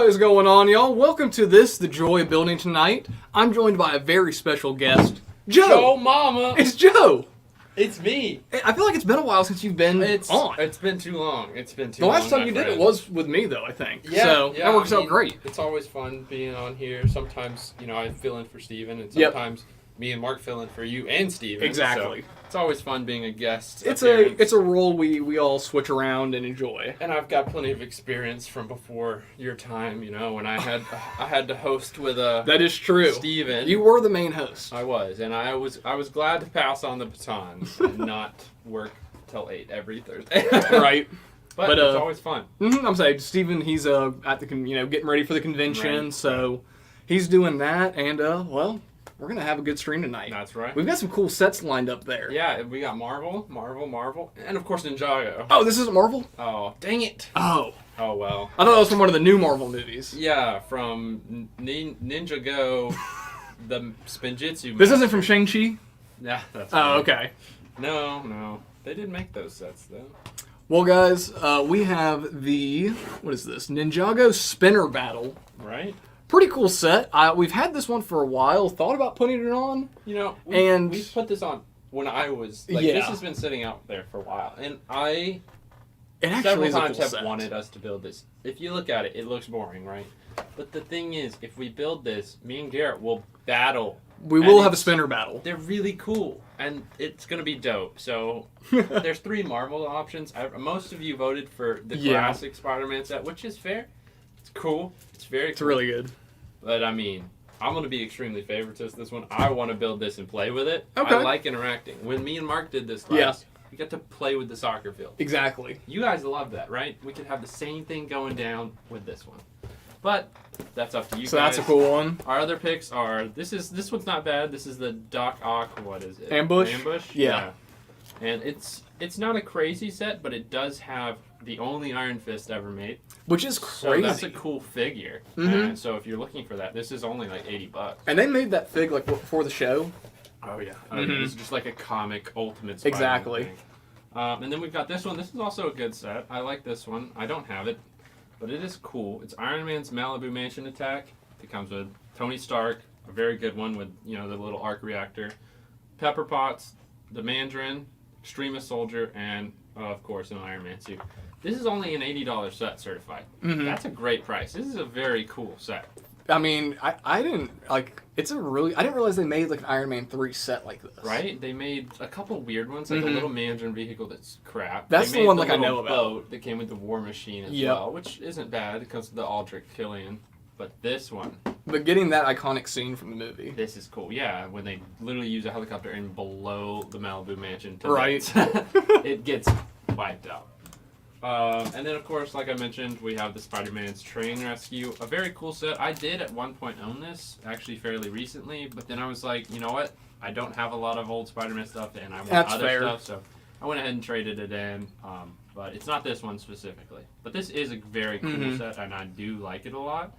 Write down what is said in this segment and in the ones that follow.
What is going on, y'all? Welcome to The Joy of Building tonight. I'm joined by a very special guest, Joe. Joe Mama. It's Joe. It's me. I feel like it's been a while since you've been on. It's been too long. The last time you did it was with me, though, I think. Yeah, so that works out great. It's always fun being on here. Sometimes, I fill in for Steven, and sometimes me and Mark fill in for you and Steven. Exactly. So it's always fun being a guest. It's a role we all switch around and enjoy. And I've got plenty of experience from before your time, when I had to host with that is true. Steven. You were the main host. I was, and I was glad to pass on the baton and not work till 8 every Thursday. Right. But it's always fun. I'm saying Steven, he's at the getting ready for the convention, Right. so he's doing that, and we're gonna have a good stream tonight. That's right. We've got some cool sets lined up there. Yeah, we got Marvel, and of course Ninjago. Oh, this isn't Marvel? Oh, dang it. Oh Well. I thought that was from one of the new Marvel movies. Yeah, from Ninjago, the Spinjitzu. This isn't from Shang-Chi? Yeah, that's Oh, right. okay. No. They didn't make those sets, though. Well, guys, we have what is this? Ninjago Spinner Battle. Right? Pretty cool set. We've had this one for a while. Thought about putting it on. We put this on when I was this has been sitting out there for a while, and it actually several is a times cool have set. wanted us to build this. If you look at it, it looks boring, right? But the thing is, if we build this, me and Garrett will battle. We will have a spinner battle. They're really cool, and it's going to be dope. So there's 3 Marvel options. Most of you voted for the classic Spider-Man set, which is fair. It's cool. It's very cool. It's really good. But, I'm going to be extremely favoritist this one. I want to build this and play with it. Okay. I like interacting. When me and Mark did this class, we got to play with the soccer field. Exactly. You guys love that, right? We could have the same thing going down with this one. But that's up to you guys. So that's a cool one. Our other picks are, this one's not bad. This is the Doc Ock, what is it? Ambush? Yeah. And it's not a crazy set, but it does have the only Iron Fist ever made. Which is crazy. So that's a cool figure. Mm-hmm. And so if you're looking for that, this is only like $80. And they made that fig before the show. Oh yeah. Mm-hmm. It's just like a comic Ultimate Spider-Man Exactly. thing. And then we've got this one. This is also a good set. I like this one. I don't have it, but it is cool. It's Iron Man's Malibu Mansion attack. It comes with Tony Stark, a very good one with the little arc reactor, Pepper Potts, the Mandarin, Extremist Soldier, and of course an Iron Man suit. This is only an $80 set certified. Mm-hmm. That's a great price. This is a very cool set. I didn't I didn't realize they made an Iron Man 3 set like this. Right? They made a couple weird ones, like a little Mandarin vehicle that's crap. That's they the made one I know about. Boat that came with the War Machine as well, which isn't bad. It comes with the Aldrich Killian. But this one, but getting that iconic scene from the movie. this is cool. Yeah, when they literally use a helicopter and blow the Malibu Mansion to Right. it gets wiped out. And then, of course, like I mentioned, we have the Spider-Man's Train Rescue. A very cool set. I did at one point own this, actually fairly recently, but then I was like, you know what? I don't have a lot of old Spider-Man stuff, and I want other stuff, so I went ahead and traded it in. But it's not this one specifically. But this is a very cool set, and I do like it a lot.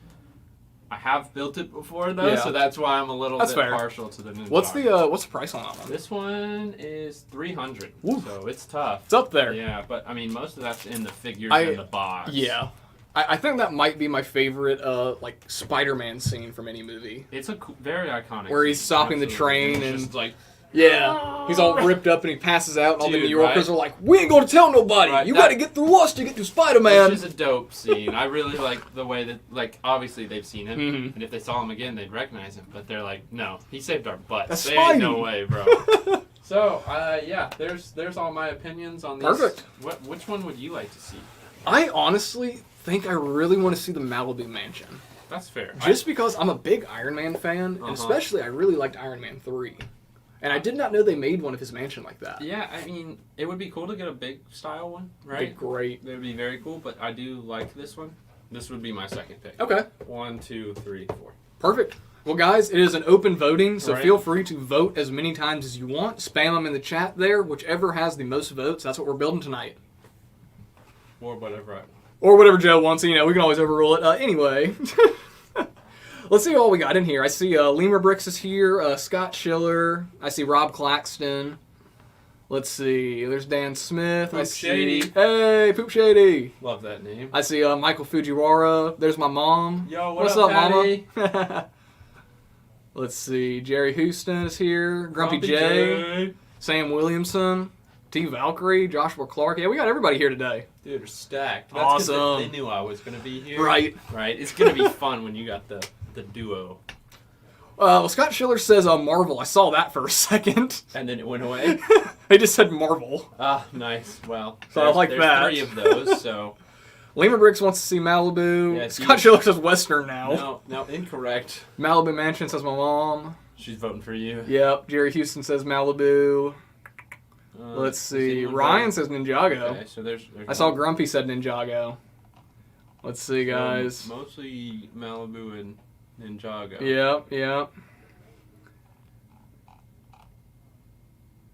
I have built it before, though, so that's why I'm a little bit partial to the Ninja. What's the price on that one? This one is $300, so it's tough. It's up there. Yeah, but most of that's in the figures and the box. Yeah. I think that might be my favorite Spider-Man scene from any movie. It's a very iconic where he's stopping the train and and just like, he's all ripped up and he passes out and all the New Yorkers are like, we ain't gonna tell nobody. Right, you gotta get through us to get through Spider-Man. Which is a dope scene. I really like the way that, obviously they've seen him, and if they saw him again, they'd recognize him. But they're like, no, he saved our butts. That's ain't no way, bro. So, there's all my opinions on these. Perfect. Which one would you like to see? I honestly think I really want to see the Malibu Mansion. That's fair. Just because I'm a big Iron Man fan, and especially I really liked Iron Man 3. And I did not know they made one of his mansion like that. Yeah, it would be cool to get a big style one, right? It'd be great. It would be very cool, but I do like this one. This would be my second pick. Okay. 1, 2, 3, 4. Perfect. Well, guys, it is an open voting, so feel free to vote as many times as you want. Spam them in the chat there. Whichever has the most votes, that's what we're building tonight. Or whatever I want. Or whatever Joe wants. We can always overrule it. Anyway. Let's see what we got in here. I see Lemur Bricks is here, Scott Schiller. I see Rob Claxton. Let's see. There's Dan Smith. Poop I Shady. see. Hey, Poop Shady. Love that name. I see Michael Fujiwara. There's my mom. Yo, What's up, Mama? Let's see. Jerry Houston is here. Grumpy J. Sam Williamson. T. Valkyrie. Joshua Clark. Yeah, we got everybody here today. Dude, they're stacked. That's Awesome. They knew I was going to be here. Right. Right. It's going to be fun when you got the duo. Well, Scott Schiller says Marvel. I saw that for a second. And then it went away? They just said Marvel. Ah, nice. Well, So I like there's that. 3 of those, so... Lima Bricks wants to see Malibu. Yeah, Scott Schiller says Western now. No, incorrect. Malibu Mansion says my mom. She's voting for you. Yep. Jerry Houston says Malibu. Let's see. Ryan says Ninjago. Okay, so there's I saw Grumpy said Ninjago. Let's see, guys. Mostly Malibu and Ninjago. Yep.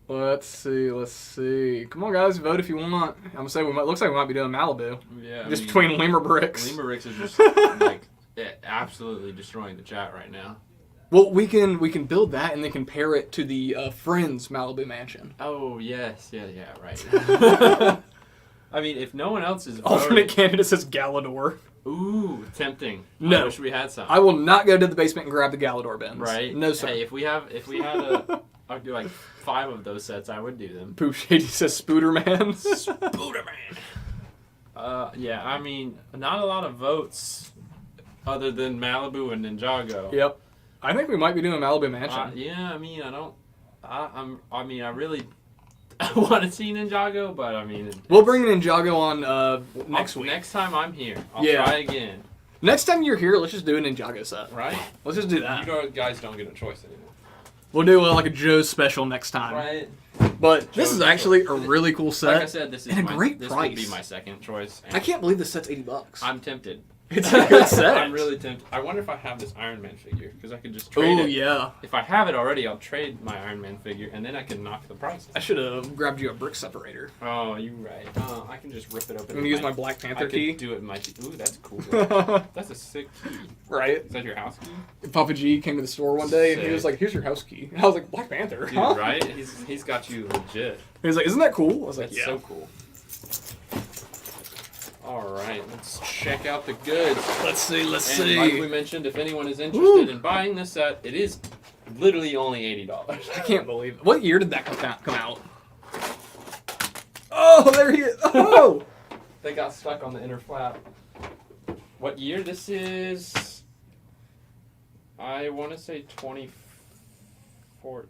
Let's see. Come on, guys, vote if you want. I'm gonna say looks like we might be doing Malibu. Yeah. Just between Lemur Bricks. Lemur Bricks is just like absolutely destroying the chat right now. Well, we can build that and then compare it to the Friends Malibu Mansion. Oh yes, yeah, right. I mean, if no one else is voting, Alternate candidate says Galador. Ooh, tempting. No. I wish we had some. I will not go to the basement and grab the Galador bins. Right? No, sir. Hey, if we had I'd do like 5 of those sets, I would do them. Poop Shady says Spooderman. Spooderman. Yeah, I mean, not a lot of votes other than Malibu and Ninjago. Yep. I think we might be doing Malibu Mansion. Yeah, I mean, I really want to see Ninjago, but I mean... We'll bring Ninjago on next week. Next time I'm here, I'll try again. Next time you're here, let's just do a Ninjago set. Right? Let's just do that. You guys don't get a choice anymore. We'll do like a Joe's special next time. Right. But this is actually a really cool set. Like I said, this is and a great this price. would be my second choice. I can't believe this set's $80. I'm tempted. It's a good set. I'm really tempted. I wonder if I have this Iron Man figure, because I could just trade it. Oh, yeah. If I have it already, I'll trade my Iron Man figure, and then I can knock the price. I should have grabbed you a brick separator. Oh, you're right. I can just rip it open. I'm going to use my Black Panther key. I could do it in my... Ooh, that's cool. That's a sick key. Right? Is that your house key? Papa G came to the store one day, and he was like, here's your house key. And I was like, Black Panther, Dude, huh? right? He's got you legit. He was like, isn't that cool? I was like, That's yeah. so cool. All right, let's check out the goods. Let's see. And like we mentioned, if anyone is interested in buying this set, it is literally only $80. I can't believe it. What year did that come out? Oh, there he is. Oh! They got stuck on the inner flap. What year this is? I want to say 2014.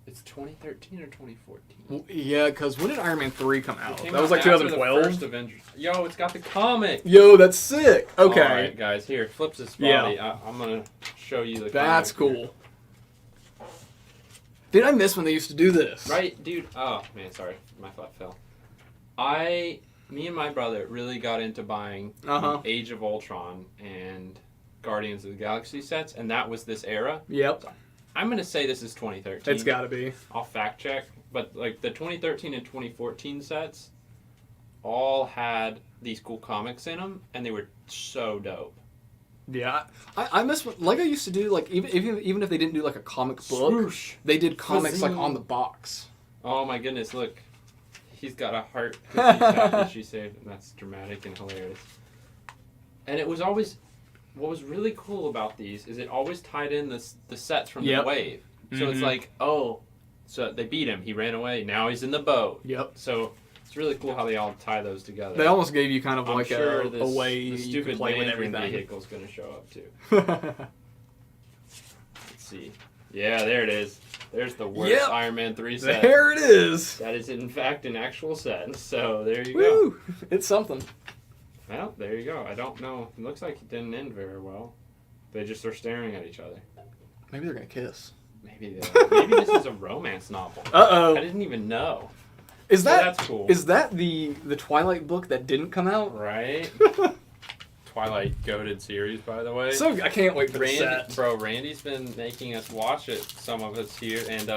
It's 2013 or 2014. Well, yeah, because when did Iron Man 3 come out? Came That was out like after 2012? The first Avengers. Yo, it's got the comic. Yo, that's sick. Okay. All right, guys, here, flips this body. Yeah. I'm going to show you the That's comic cool. Dude, I miss when they used to do this. Right, dude. Oh, man, sorry. My flap fell. Me and my brother really got into buying Age of Ultron and Guardians of the Galaxy sets, and that was this era. Yep. So I'm going to say this is 2013. It's got to be. I'll fact check. But like the 2013 and 2014 sets all had these cool comics in them, and they were so dope. Yeah, I miss what Lego used to do. Like even if they didn't do like a comic book, Swoosh. They did comics like on the box. Oh my goodness! Look, he's got a heart because he's got she saved, and that's dramatic and hilarious. And it was always what was really cool about these is it always tied in the sets from the wave. So it's like, oh, so they beat him. He ran away. Now he's in the boat. Yep. So it's really cool how they all tie those together. They almost gave you kind of I'm like sure a way the you stupid could play with Mandarin everything. vehicle's going to show up too. Let's see. Yeah, there it is. There's the worst Iron Man 3 set. There it is. That is in fact an actual set. So there you Woo! go. It's something. Well, there you go. I don't know. It looks like it didn't end very well. They just are staring at each other. Maybe they're gonna kiss. Maybe this is a romance novel. Uh-oh. I didn't even know. Is that that's cool. Is that the Twilight book that didn't come out? Right. Twilight goated series, by the way. So I can't wait for the set. Bro, Randy's been making us watch it, some of us here, and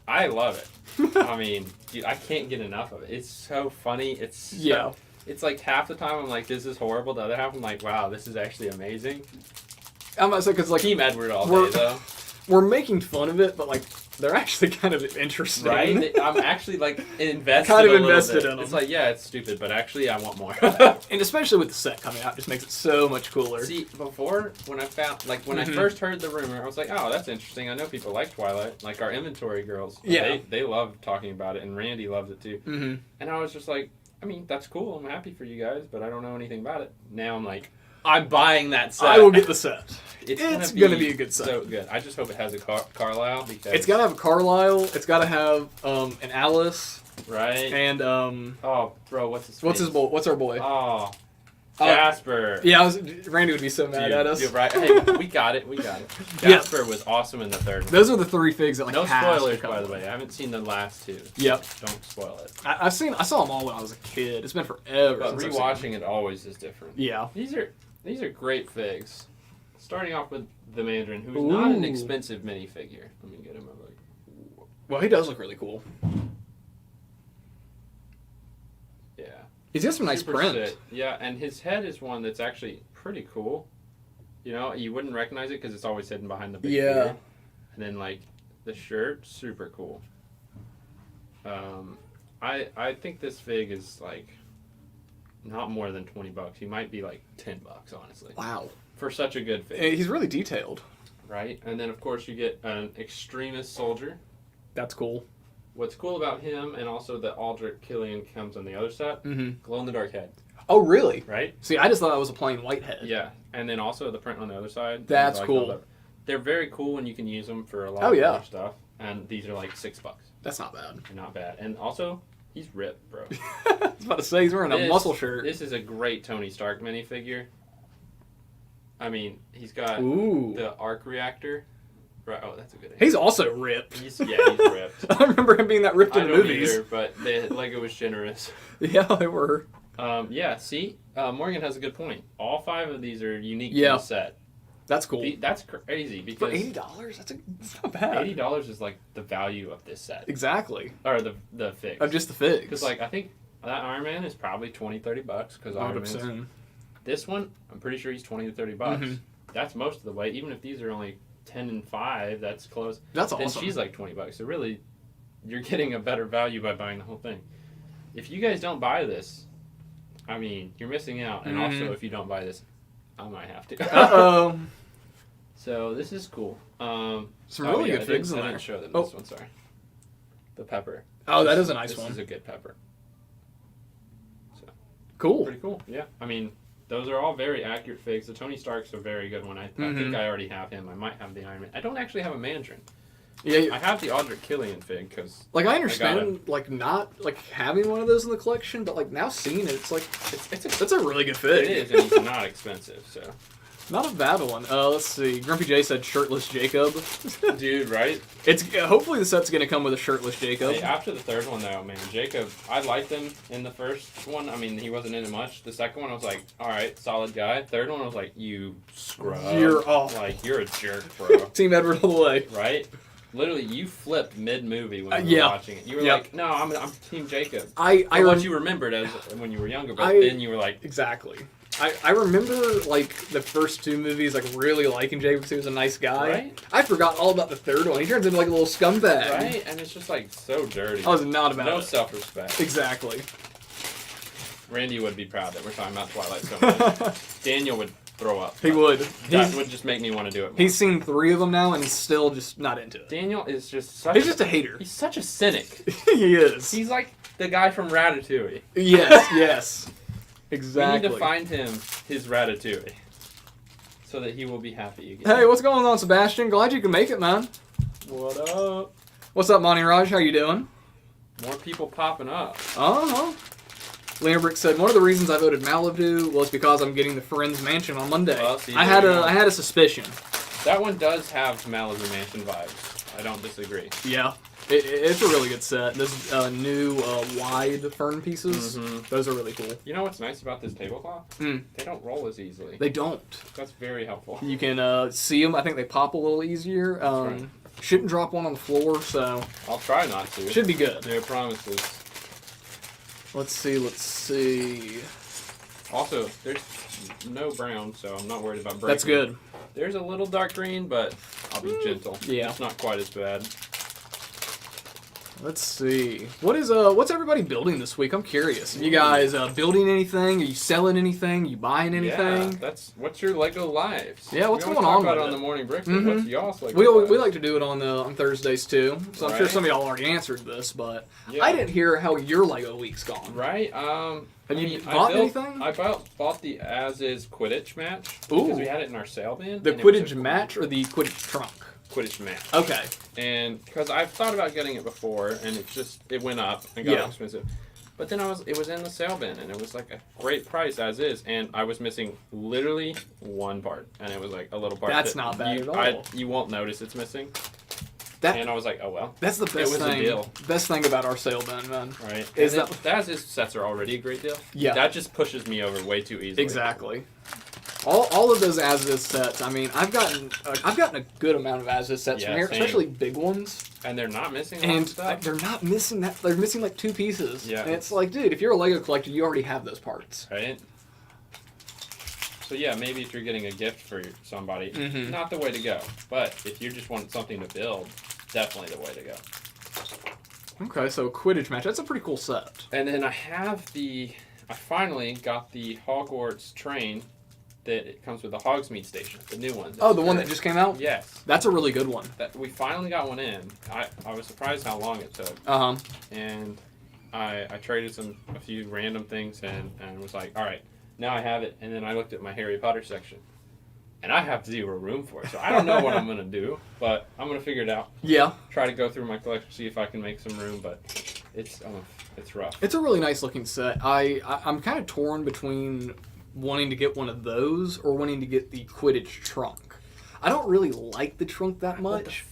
I love it. I mean, dude, I can't get enough of it. It's so funny. It's It's like half the time I'm like, this is horrible. The other half I'm like, wow, this is actually amazing. I'm not saying because like Team Edward all day though. We're making fun of it, but like they're actually kind of interesting. Right? I'm actually like invested. Kind of a little invested bit. in them. It's like, yeah, it's stupid, but actually, I want more. And especially with the set coming out, it just makes it so much cooler. See, before when I found, like, when I first heard the rumor, I was like, oh, that's interesting. I know people like Twilight, like our inventory girls. Yeah, they love talking about it, and Randy loves it too. Mm-hmm. And I was just like, I mean, that's cool. I'm happy for you guys, but I don't know anything about it. Now I'm like, I'm buying that set. I will get the set. It's gonna be a good set. So good. I just hope it has a Carlisle because it's gotta have a Carlisle. It's gotta have an Alice. Right. And oh, bro, what's his? What's his boy? What's our boy? Oh, Jasper. Yeah, Randy would be so mad at us. You're right. Hey, we got it. Jasper was awesome in the third one. Those are the 3 figs that like. No has spoilers, to come by the way. I haven't seen the last 2. Yep. Don't spoil it. I saw them all when I was a kid. It's been forever. But since rewatching it always is different. Yeah. These are great figs. Starting off with the Mandarin, who's not an expensive minifigure. Let me get him over. Well, he does look really cool. Yeah. He's got some nice print. Sick. Yeah, and his head is one that's actually pretty cool. You know, you wouldn't recognize it because it's always hidden behind the big beard. And then, like, the shirt, super cool. I think this fig is, like, not more than $20. He might be, like, $10, honestly. Wow. For such a good fig. He's really detailed. Right? And then, of course, you get an Extremist Soldier. That's cool. What's cool about him, and also that Aldrich Killian comes on the other set, glow-in-the-dark head. Oh, really? Right? See, I just thought that was a plain white head. Yeah, and then also the print on the other side. That's like cool. They're very cool when you can use them for a lot of other stuff, and these are like $6. That's not bad. They're not bad. And also, he's ripped, bro. I was about to say, he's wearing a muscle shirt. This is a great Tony Stark minifigure. I mean, he's got the arc reactor. Right. Oh, that's a good name. He's also ripped. He's ripped. I remember him being that ripped in the movies. Either, but Lego was generous. Yeah, they were. Yeah, see? Morgan has a good point. All 5 of these are unique to the set. That's cool. That's crazy because... For $80? That's not bad. $80 is like the value of this set. Exactly. Or the figs. Of just the figs. Because like, I think that Iron Man is probably $20-$30 because Iron Man's... This one, I'm pretty sure he's $20 to $30. That's most of the way. Even if these are only 10 and 5, that's close. That's awesome. Then she's like $20. So really, you're getting a better value by buying the whole thing. If you guys don't buy this, I mean, you're missing out. And also, if you don't buy this, I might have to. Uh-oh. So this is cool. Some really good figs in there. I didn't show them this one, sorry. The pepper. Oh, that is a nice one. This is a good pepper. So cool. Pretty cool, yeah. I mean, those are all very accurate figs. The Tony Stark's a very good one. I think I already have him. I might have the Iron Man. I don't actually have a Mandarin. Yeah, I have the Aldrich Killian fig because like I understand like not like having one of those in the collection, but like now seeing it, it's like it's a really good fig. It is, and it's not expensive, so not a bad one. Let's see. Grumpy J said shirtless Jacob. Dude, right? It's hopefully the set's gonna come with a shirtless Jacob. Hey, after the third one though, man, Jacob, I liked him in the first one. I mean, he wasn't in it much. The second one, I was like, all right, solid guy. Third one, I was like, you scrub. You're off. Like you're a jerk, bro. Team Edward all the way. Right? Literally, you flipped mid-movie when we were watching it. You were like, no, I'm Team Jacob. What you remembered as when you were younger, but then you were like... Exactly. I remember, like, the first 2 movies, like, really liking Jacob because he was a nice guy. Right? I forgot all about the third one. He turns into, like, a little scumbag. Right? And it's just, like, so dirty. I was not about it. No self-respect. Exactly. Randy would be proud that we're talking about Twilight so much. Daniel would throw up. He would. That would just make me want to do it more. He's seen 3 of them now, and he's still just not into it. Daniel is just He's just a hater. He's such a cynic. He is. He's like the guy from Ratatouille. Yes. Exactly. We need to find him his Ratatouille. So that he will be happy again. Hey, what's going on, Sebastian? Glad you can make it, man. What up? What's up, Monty Raj? How you doing? More people popping up. Uh-huh. Leonbrick said, one of the reasons I voted Malibu was because I'm getting the Friends Mansion on Monday. Well, see, I had a suspicion. That one does have Malibu Mansion vibes. I don't disagree. Yeah. It's a really good set. There's new wide fern pieces. Those are really cool. You know what's nice about this tablecloth? They don't roll as easily. They don't. That's very helpful. You can see them. I think they pop a little easier. Right. Shouldn't drop one on the floor, so... I'll try not to. Should be good. No promises. Let's see. Also, there's no brown, so I'm not worried about breaking. That's good. There's a little dark green, but I'll be gentle. Yeah. It's not quite as bad. Let's see. What's everybody building this week? I'm curious. Are you guys building anything? Are you selling anything? Are you buying anything? Yeah, what's your Lego lives? Yeah, what's going on? on About with it on it? the morning break. What's y'all's Lego We lives? like to do it on Thursdays too. So I'm sure some of y'all already answered this, but I didn't hear how your Lego week's gone. Right. Have you bought anything? I bought the As Is Quidditch match. Ooh. Because we had it in our sale bin. The Quidditch match or the Quidditch trunk? Quidditch match. Okay. And because I've thought about getting it before, and it went up and got expensive. But then it was in the sale bin, and it was like a great price as is, and I was missing literally one part, and it was like a little part. That's not bad at all. You won't notice it's missing. And I was like, oh well. That's the best thing. A deal. Best thing about our sale bin, man. Right. Is that As Is sets are already a great deal. Yeah. That just pushes me over way too easily. Exactly. All of those As Is sets. I mean, I've gotten a good amount of As Is sets from here, especially big ones. And they're not missing a lot of stuff. They're not missing that. They're missing like 2 pieces. Yeah. And it's like, dude, if you're a Lego collector, you already have those parts. Right. So yeah, maybe if you're getting a gift for somebody, not the way to go. But if you just want something to build, definitely the way to go. Okay, so Quidditch match. That's a pretty cool set. And then I finally got the Hogwarts train that it comes with the Hogsmeade station, the new one. Oh, the one that just came out? Yes. That's a really good one. We finally got one in. I was surprised how long it took. And I traded a few random things and was like, all right, now I have it. And then I looked at my Harry Potter section. And I have 0 room for it. So I don't know what I'm going to do, but I'm going to figure it out. Yeah. Try to go through my collection, see if I can make some room, but it's rough. It's a really nice looking set. I'm kind of torn between wanting to get one of those or wanting to get the Quidditch trunk. I don't really like the trunk that much,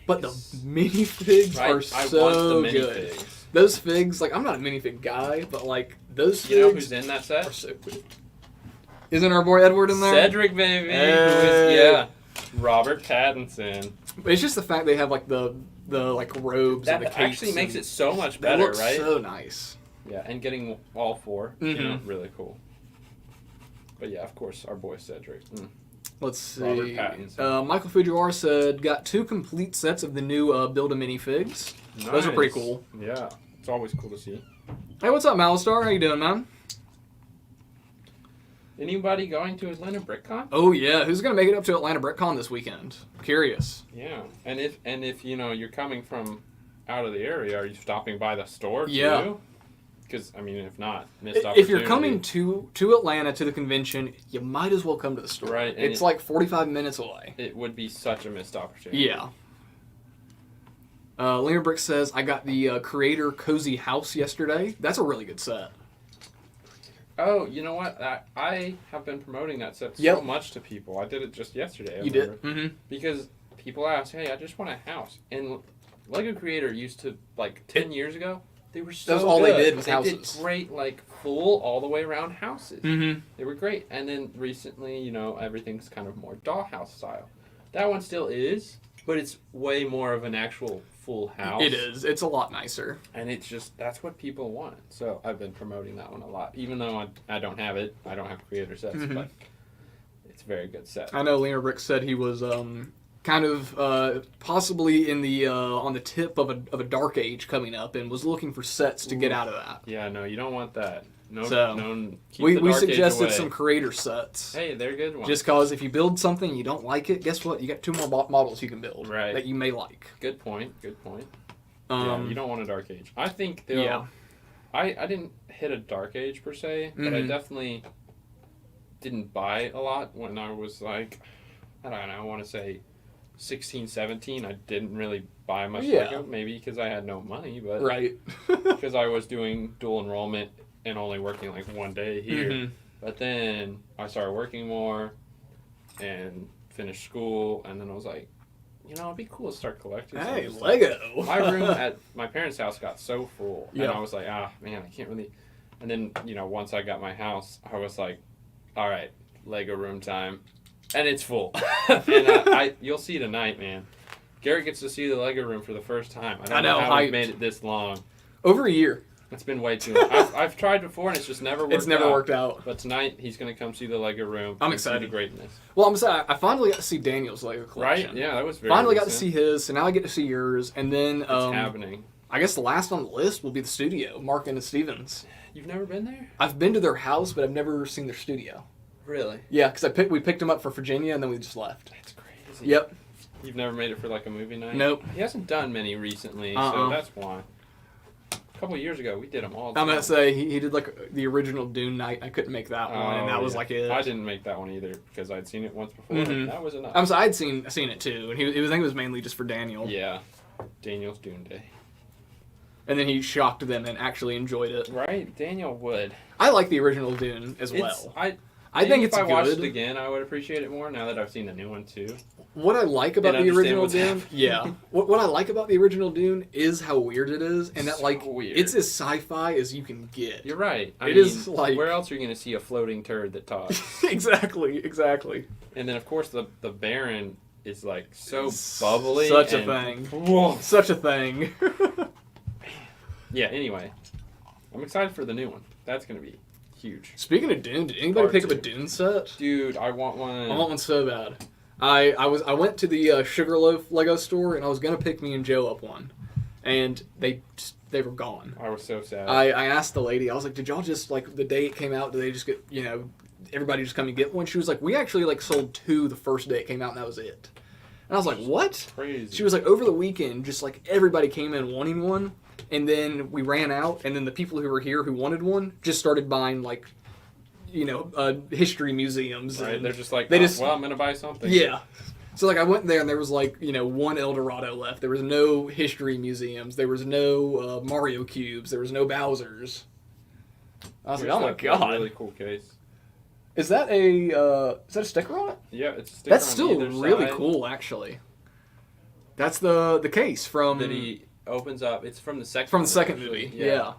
but the minifigs are so good. Those figs, like, I'm not a minifig guy, but like those figs. You know who's in that set? Are so good. Isn't our boy Edward in there? Cedric, baby. Hey. Robert Pattinson. But it's just the fact they have like the like robes and the That capes. actually makes it so much They better, look right? so nice. Yeah, and getting all 4, really cool. But yeah, of course, our boy Cedric. Let's see. Robert Pattinson. Michael Fujiwara said, got 2 complete sets of the new Build-A-Minifigs. Nice. Those are pretty cool. Yeah, it's always cool to see. Hey, what's up, Malistar? How you doing, man? Anybody going to Atlanta BrickCon? Oh yeah, who's gonna make it up to Atlanta BrickCon this weekend? Curious. Yeah, and if you're coming from out of the area, are you stopping by the store too? Yeah. Because I mean, if not, missed opportunity. If you're coming to Atlanta to the convention, you might as well come to the store. Right. It's like 45 minutes away. It would be such a missed opportunity. Yeah. Lena Brick says, I got the Creator Cozy House yesterday. That's a really good set. Oh, you know what? I have been promoting that set so much to people. I did it just yesterday. You did? Mm-hmm. Because people ask, hey, I just want a house. And Lego Creator used to, like, 10 years ago, they were so good. That's all they did was houses. They did great, like, full, all the way around houses. Mm-hmm. They were great. And then recently, everything's kind of more dollhouse style. That one still is, but it's way more of an actual full house. It is. It's a lot nicer. And it's just, that's what people want. So I've been promoting that one a lot. Even though I don't have it, I don't have Creator sets, but it's a very good set. I know Lena Brick said he was kind of possibly in the on the tip of a dark age coming up and was looking for sets to get out of that. Yeah, no, you don't want that. No, keep we the dark suggested age away. some Creator sets. Hey, they're good ones. Just because if you build something and you don't like it, guess what? You got 2 more models you can build that you may like. Good point. Yeah, you don't want a dark age. I think they'll... Yeah. I didn't hit a dark age per se, but I definitely didn't buy a lot when I was like, I don't know, I want to say 16, 17. I didn't really buy much Lego, maybe because I had no money, but because I was doing dual enrollment and only working like 1 day here. But then I started working more and finished school, and then I was like, it'd be cool to start collecting. Hey, Lego! My room at my parents' house got so full, and I was like, man, I can't really. And then, once I got my house, I was like, all right, Lego room time. And it's full. And you'll see tonight, man. Garrett gets to see the Lego room for the first time. I don't know how we've made it this long. Over a year. It's been way too long. I've tried before, and it's just never worked out. It's never worked out. But tonight, he's going to come see the Lego room. I'm excited. See the greatness. Well, I'm excited. I finally got to see Daniel's Lego collection. Right? Yeah, that was very Finally recent. got to see his, so now I get to see yours. And then... It's happening. I guess the last on the list will be the studio, Mark and Stevens. You've never been there? I've been to their house, but I've never seen their studio. Really? Yeah, because we picked them up for Virginia, and then we just left. That's crazy. Yep. You've never made it for like a movie night? Nope. He hasn't done many recently, so that's why. A couple of years ago, we did them all the I'm time. going to say he did like the original Dune night. I couldn't make that one, and that was like it. I didn't make that one either because I'd seen it once before. Mm-hmm. That was enough. I'd seen it too, and I think it was mainly just for Daniel. Yeah. Daniel's Dune Day. And then he shocked them and actually enjoyed it. Right? Daniel would. I like the original Dune as well. I think it's if I good. watched it again, I would appreciate it more now that I've seen the new one too. What I like about the original Dune, happening. what I like about the original Dune is how weird it is, and that So like weird. it's as sci-fi as you can get. You're right. I It mean, is like where else are you going to see a floating turd that talks? exactly. And then of course the Baron is like so bubbly. Such a thing. Whoa. Such a thing. Yeah. Anyway, I'm excited for the new one. That's going to be huge. Speaking of Dune, did anybody Part pick up a 2. Dune set? Dude, I want one. I want one so bad. I went to the Sugarloaf Lego store and I was gonna pick me and Joe up one, and they were gone. I was so sad. I asked the lady, I was like, did y'all just like the day it came out? Did they just get everybody just come and get one? She was like, we actually like sold 2 the first day it came out and that was it. And I was like, what? Crazy. She was like, over the weekend, just like everybody came in wanting one, and then we ran out, and then the people who were here who wanted one just started buying like, history museums. Right? And They're just like, well, I'm gonna buy something. yeah. So like I went there and there was like, 1 El Dorado left. There was no history musiums. There was no Mario cubes. There was no Bowsers. I was like, oh my god. Really cool case. Is that a sticker on it? Yeah, it's a sticker That's on still either really side cool, actually. That's the case from that he opens up. It's from the second. from the second actually. movie. Yeah.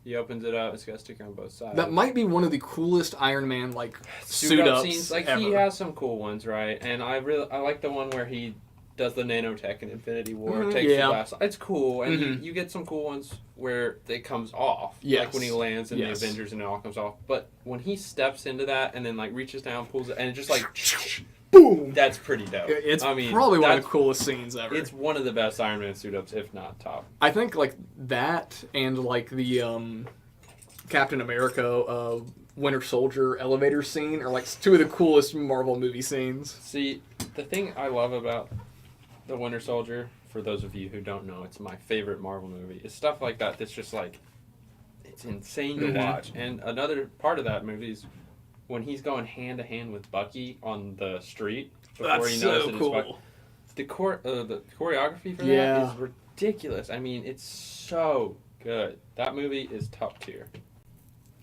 He opens it up. It's got a sticker on both sides. That might be one of the coolest Iron Man like suit ups scenes. Like ever. he has some cool ones, right? And I like the one where he does the nanotech in Infinity War. Takes the glass. It's cool, and you get some cool ones where it comes off. Yes. Like when he lands in Yes. the Avengers and it all comes off. But when he steps into that and then like reaches down, pulls it, and it just like boom. that's pretty dope. It's I mean, probably one of the coolest scenes ever. It's one of the best Iron Man suit ups, if not top. I think like that and like the Captain America Winter Soldier elevator scene are like 2 of the coolest Marvel movie scenes. See, the thing I love about the Winter Soldier, for those of you who don't know, it's my favorite Marvel movie, is stuff like that that's just like, it's insane to watch. And another part of that movie is when he's going hand to hand with Bucky on the street before That's he knows so that it's cool. Bucky. The choreography for Yeah. that is ridiculous. I mean, it's so good. That movie is top tier.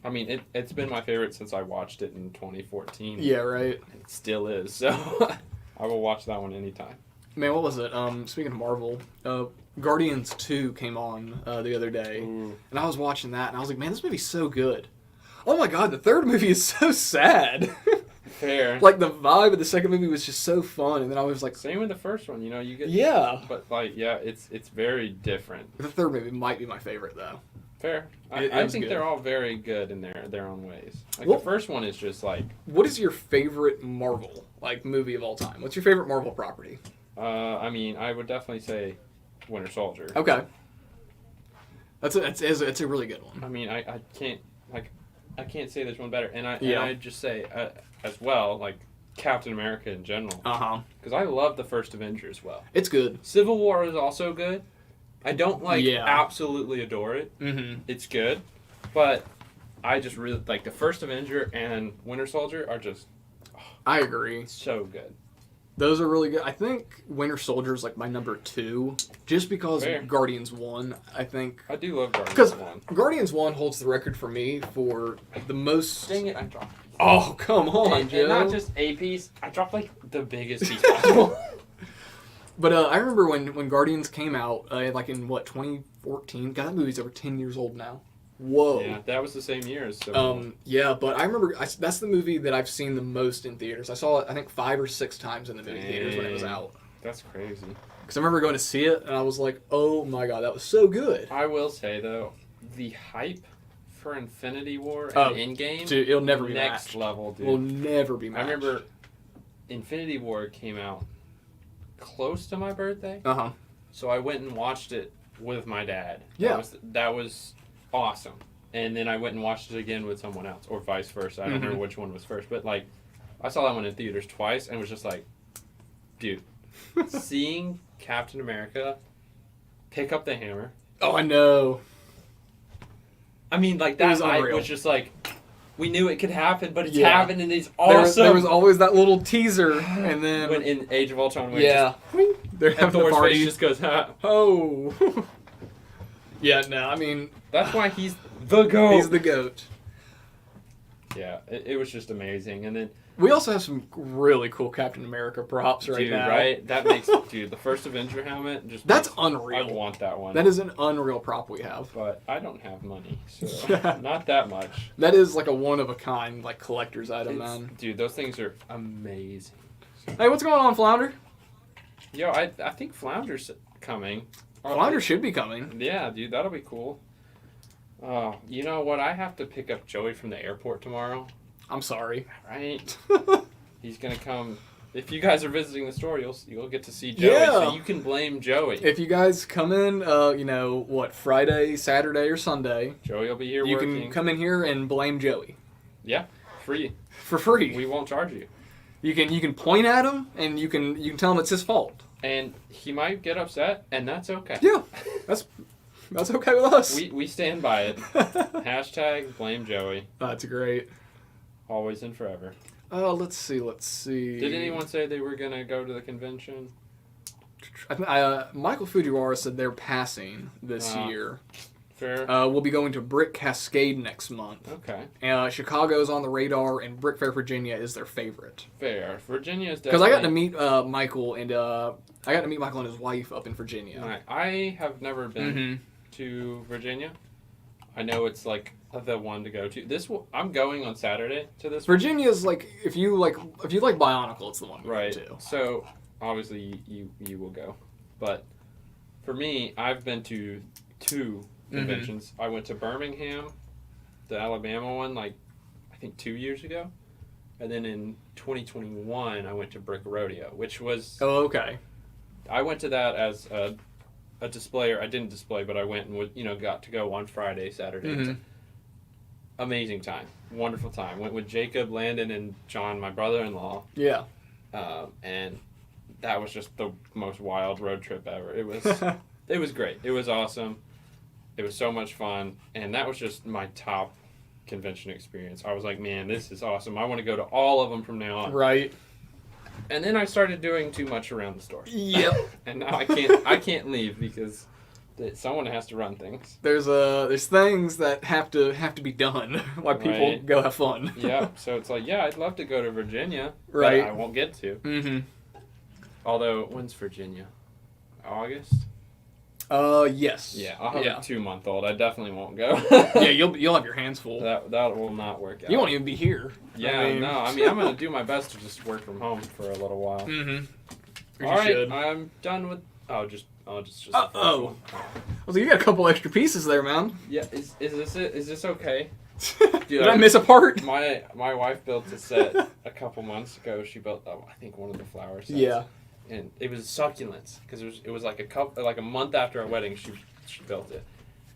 I mean, it's been my favorite since I watched it in 2014. Yeah, right. It still is. So I will watch that one anytime. Man, what was it? Speaking of Marvel, Guardians 2 came on the other day, Ooh. and I was watching that, and I was like, man, this movie's so good. Oh my god, the third movie is so sad. Fair. Like, the vibe of the second movie was just so fun, and then I was like, Same with the first one, you get. yeah. But it's very different. The third movie might be my favorite, though. Fair. It I was think good. they're all very good in their own ways. Like Well- the first one is just like. What is your favorite Marvel, movie of all time? What's your favorite Marvel property? I mean, I would definitely say Winter Soldier. Okay. That's a really good one. I mean, I can't say there's one better, and Yeah. I'd just say as well like Captain America in general, Uh-huh. because I love the first Avenger as well. It's good. Civil War is also good. I don't Yeah. absolutely adore it. Mm-hmm. It's good, but I just really like the first Avenger and Winter Soldier are just I agree. so good. Those are really good. I think Winter Soldier is like my number 2, just because Fair. Guardians 1, I think. I do love Guardians Because 1. Guardians 1 holds the record for me for the most... Dang it, I dropped. Oh, come on, Joe. And not just a piece. I dropped like the biggest piece possible. But I remember when Guardians came out, like in, 2014? God, that movie's over 10 years old now. Whoa. Yeah, that was the same year as Civil War. Yeah, but I remember that's the movie that I've seen the most in theaters. I saw it, I think, 5 or 6 times in the movie theaters when it was Dang. out. That's crazy. Because I remember going to see it, and I was like, oh my god, that was so good. I will say, though, the hype for Infinity War and Oh, Endgame, Dude, it'll never be next matched. level, dude. Will never be I matched. remember Infinity War came out close to my birthday, Uh-huh. so I went and watched it with my dad. Yeah. That was awesome. And then I went and watched it again with someone else, or vice versa. I don't remember which one was first, but like, I saw that one in theaters twice and was just like, dude, seeing Captain America pick up the hammer. Oh, I know. I mean, like, that was unreal. was just like, we knew it could happen, but it's Yeah. happened, and it's awesome. There was always that little teaser, and then when in Age of Ultron, when they're and having the Thor's party. face just goes, ha. Oh. Yeah, no, I mean, That's why he's the GOAT. he's the GOAT. Yeah, it was just amazing. And then, We also have some really cool Captain America props right dude, now. right? That makes, dude, the first Avenger helmet just That's makes, unreal. I want that one. That is an unreal prop we have. But I don't have money, so Yeah. not that much. That is like a one-of-a-kind, like, collector's item, man. Dude, those things are amazing. Hey, what's going on, Flounder? Yo, I think Flounder's coming. Flounder should be coming. Yeah, dude, that'll be cool. Oh, you know what? I have to pick up Joey from the airport tomorrow. I'm sorry. Right? He's gonna come. If you guys are visiting the store, you'll get to see Joey. Yeah. So you can blame Joey. If you guys come in, Friday, Saturday, or Sunday, Joey will be here you working. can come in here and blame Joey Yeah, free. for free. We won't charge you. You can point at him and you can tell him it's his fault. And he might get upset, and that's okay. Yeah, that's okay with us. We stand by it. Hashtag blame Joey. That's great. Always and forever. Let's see. Did anyone say they were gonna go to the convention? Michael Fujiwara said they're passing this year. Fair. We'll be going to Brick Cascade next month. Okay. Chicago's on the radar, and Brick Fair, Virginia is their favorite. Fair. Virginia is Because definitely... I got to meet Michael and his wife up in Virginia. I have never been to Virginia. I know it's like the one to go to. I'm going on Saturday to this. Virginia's like if you like Bionicle, it's the one to Right. go to. So obviously you will go, but for me, I've been to 2 conventions. I went to Birmingham, the Alabama one, like I think 2 years ago, and then in 2021 I went to Brick Rodeo, which was okay. I went to that as a displayer. I didn't display, but I went and got to go on Friday, Saturday. Amazing time, wonderful time. Went with Jacob, Landon, and John, my brother-in-law. Yeah. And that was just the most wild road trip ever. It was great. It was awesome. It was so much fun, and that was just my top convention experience. I was like, man, this is awesome. I want to go to all of them from now on. Right. And then I started doing too much around the store. Yep. And now I can't leave because someone has to run things. There's things that have to be done while people Right. go have fun. Yeah. So it's like, yeah, I'd love to go to Virginia, Right. but I won't get to. Mm-hmm. Although, when's Virginia? August? Yes. Yeah, I'll have a 2-month-old. I definitely won't go. Yeah, you'll have your hands full. That will not work out. You won't even be here. Yeah, I'm gonna do my best to just work from home for a little while. Mm-hmm. All right, I'm done with. Just. I was like, you got a couple extra pieces there, man. Yeah, is this it? Is this okay? Dude, Did I miss a part? My wife built a set a couple months ago. She built, I think, one of the flower sets. Yeah. And it was succulents because it was like a month after our wedding. She built it,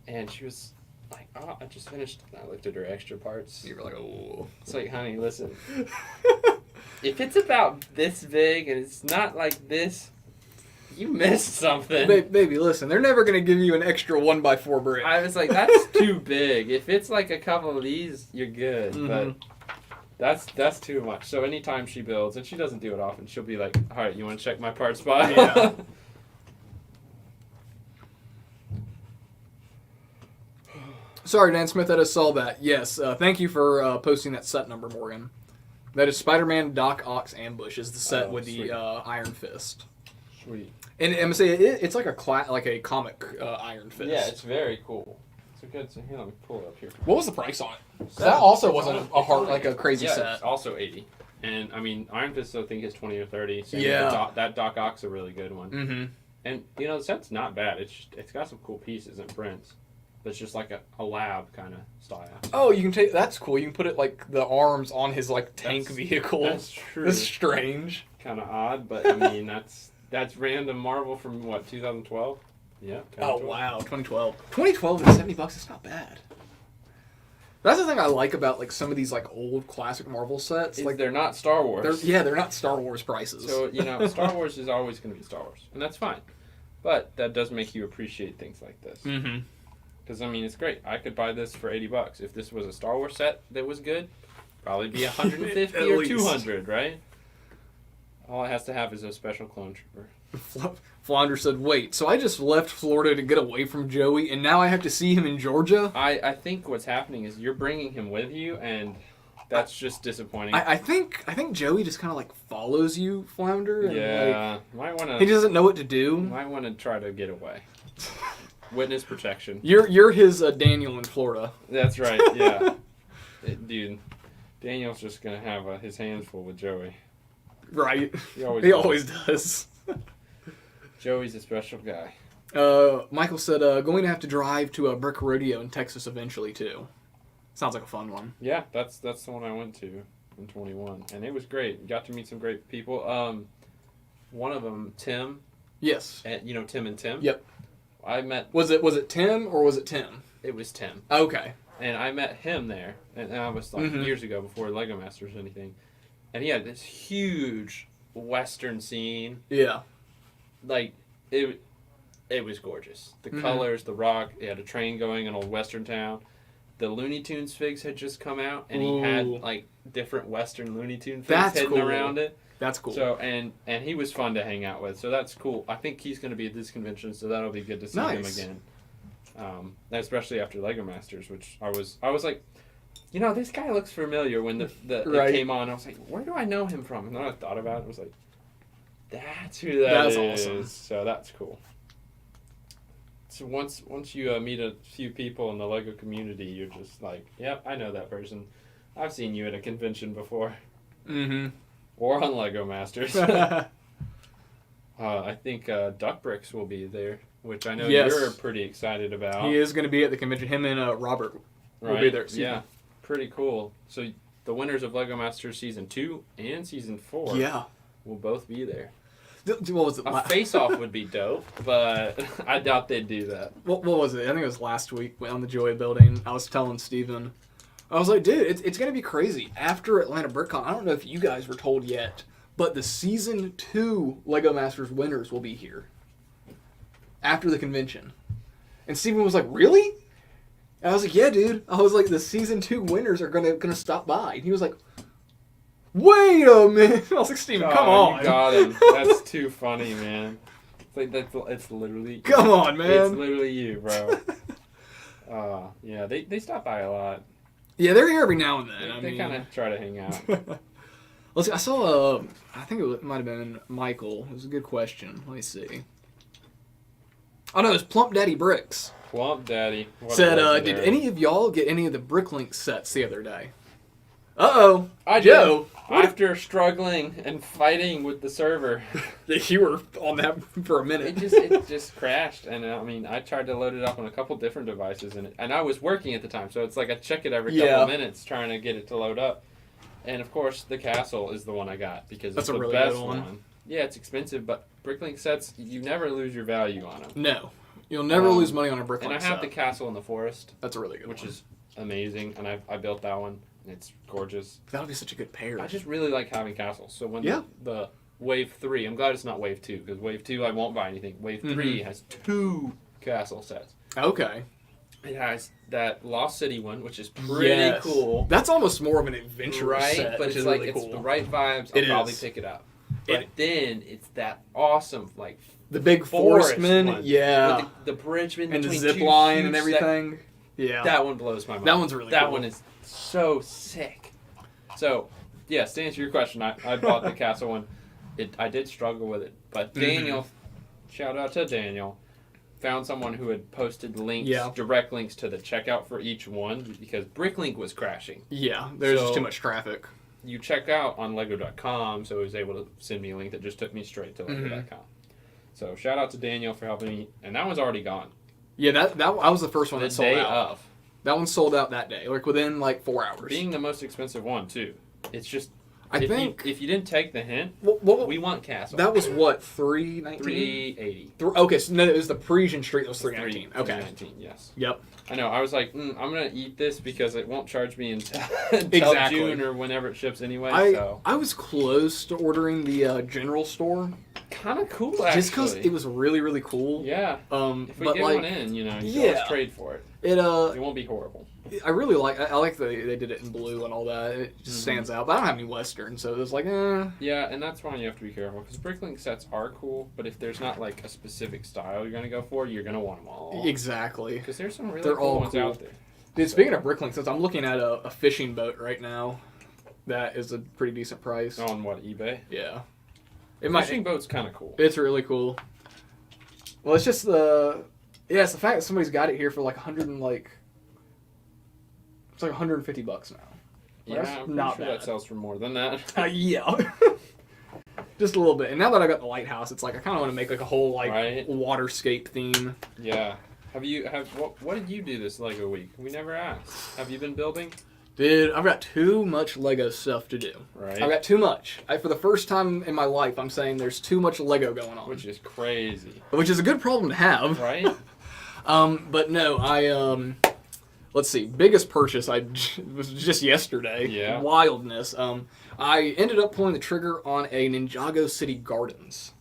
and she was like, "Oh, I just finished." And I looked at her extra parts. You were like, oh. It's like, honey, listen. If it's about this big and it's not like this, you missed something. Baby, listen, they're never going to give you an extra 1x4 brick. I was like, that's too big. If it's like a couple of these, you're good. But that's too much. So anytime she builds, and she doesn't do it often, she'll be like, all right, you want to check my parts file? Yeah. Sorry, Dan Smith, I just saw that. Yes, thank you for posting that set number, Morgan. That is Spider-Man Doc Ock's Ambush is the set with sweet. the Iron Fist. Sweet. And I'm saying it's like a comic Iron Fist. Yeah, it's very cool. So good. So here, let me pull it up here. What was the price on it? That also wasn't a crazy yeah, set. It's also 80. And I mean, Iron Fist, I think is 20 or 30. Same Yeah. with that Doc Ock's a really good one. Mm-hmm. And the set's not bad. It's got some cool pieces and prints. But it's just like a lab kind of style. Oh, you can take that's cool. You can put it like the arms on his like tank vehicle. That's true. That's strange. Kind of odd, but I mean that's random Marvel from what 2012. Yeah. Oh, wow. 2012. 2012 at $70, it's not bad. That's the thing I like about like some of these like old classic Marvel sets. Like they're not Star Wars. They're not Star Wars prices. So, Star Wars is always going to be Star Wars. And that's fine. But that does make you appreciate things like this. Mm-hmm. Because, it's great. I could buy this for $80. If this was a Star Wars set that was good, probably be $150 or $200, right? All it has to have is a special clone trooper. Flounder said, wait, so I just left Florida to get away from Joey, and now I have to see him in Georgia? I think what's happening is you're bringing him with you, and that's just disappointing. I think Joey just kind of like follows you, Flounder. And yeah. Might want to... He doesn't know what to do. Might want to try to get away. Witness protection. You're his Daniel in Florida. That's right, yeah. Dude, Daniel's just going to have his hands full with Joey. Right. He always does. Joey's a special guy. Michael said, going to have to drive to a brick rodeo in Texas eventually, too. Sounds like a fun one. Yeah, that's the one I went to in 21. And it was great. Got to meet some great people. One of them, Tim. Yes. And, Tim and Tim? Yep. I met... Was it Tim or was it Tim? It was Tim. Okay. And I met him there. And I was like years ago before Lego Masters or anything. And he had this huge Western scene. Yeah. Like, it was gorgeous. The colors, the rock, he had a train going in old Western town. The Looney Tunes figs had just come out, and he had, like, different Western Looney Tune figs hidden around it. That's cool. So, and he was fun to hang out with, so that's cool. I think he's going to be at this convention, so that'll be good to see him again. Especially after Lego Masters, which I was like, this guy looks familiar when it came on. I was like, where do I know him from? And then I thought about it. I was like, that's who that is. That's awesome. So that's cool. So once you meet a few people in the Lego community, you're just like, yep, I know that person. I've seen you at a convention before. Mm-hmm. Or on Lego Masters. I think Duck Bricks will be there, which I know you're pretty excited about. He is going to be at the convention. Him and Robert will be there. Yeah, pretty cool. So the winners of Lego Masters Season 2 and Season 4 will both be there. What was it? A face-off would be dope, but I doubt they'd do that. What was it? I think it was last week on the Joy Building. I was telling Steven, I was like, dude, it's going to be crazy. After Atlanta BrickCon, I don't know if you guys were told yet, but the Season 2 Lego Masters winners will be here. After the convention. And Steven was like, really? And I was like, yeah, dude. I was like, the Season 2 winners are gonna stop by. And he was like, wait a minute. I was like, Steven, come on. You got him. That's too funny, man. It's like, it's literally... Come on, man. It's literally you, bro. Yeah, they stop by a lot. Yeah, they're here every now and then. They kind of try to hang out. Let's see, I saw, I think it might have been Michael. It was a good question. Let me see. Oh, no, it was Plump Daddy Bricks. Plump Daddy. Said, did any of y'all get any of the Bricklink sets the other day? Uh-oh. Joe. After struggling and fighting with the server. You were on that for a minute. It just crashed. And I tried to load it up on a couple different devices. And I was working at the time. So it's like I check it every couple of minutes trying to get it to load up. And of course, the castle is the one I got because it's the really best good one. Yeah, it's expensive, but Bricklink sets, you never lose your value on them. No. You'll never lose money on a Bricklink set. And I have the castle in the forest. That's a really good one. Which is amazing. And I built that one. It's gorgeous. That'll be such a good pair. I just really like having castles. So when the Wave 3, I'm glad it's not Wave 2, because Wave 2, I won't buy anything. Wave 3 has 2 castle sets. Okay. It has that Lost City one, which is pretty cool. That's almost more of an adventure set, but it's like, it's the right vibes. I'll probably pick it up. But then it's that awesome, like, the big forestman, with the bridge in and between the zip line and everything. Yeah, that one blows my mind. That one's really cool. That one is so sick. So, yes, to answer your question, I bought the castle one. I did struggle with it, but Daniel, shout out to Daniel, found someone who had posted links, direct links to the checkout for each one because Bricklink was crashing. Yeah, there's just too much traffic. You check out on Lego.com, so he was able to send me a link that just took me straight to Lego.com. So shout out to Daniel for helping me, and that one's already gone. Yeah, that I was the first one that sold out. That one sold out that day, like within like 4 hours. Being the most expensive one too, it's just I think if you didn't take the hint, we want Castle. That was what, 319? 380. Okay, so no, it was the Parisian Street that was 319. Okay. 319, yes. Yep. I know. I was like, I'm gonna eat this because it won't charge me until Exactly. June or whenever it ships anyway. I was close to ordering the general store. Kind of cool, actually. Just because it was really, really cool. Yeah. If we but get like, one in, you always trade for it. It won't be horrible. I really like. I like they did it in blue and all that. It just stands out. But I don't have any Western, so it was like, Yeah, and that's why you have to be careful because Bricklink sets are cool, but if there's not like a specific style you're gonna go for, you're gonna want them all. Exactly. Because there's some really cool ones out there. Dude, speaking of Bricklink, since I'm looking at a fishing boat right now, that is a pretty decent price. On what, eBay? Yeah. Fishing boat's kind of cool. It's really cool. Well, it's just it's the fact that somebody's got it here for like it's like $150 now. Yeah, I'm not sure that sells for more than that. Yeah. Just a little bit. And now that I got the lighthouse, it's like I kind of want to make like a whole waterscape theme. Yeah. What did you do this Lego week? We never asked. Have you been building? Dude, I've got too much Lego stuff to do. Right. I've got too much. For the first time in my life, I'm saying there's too much Lego going on. Which is crazy. Which is a good problem to have. Right? But no, let's see, biggest purchase was just yesterday. Yeah. Wildness. I ended up pulling the trigger on a Ninjago City Gardens.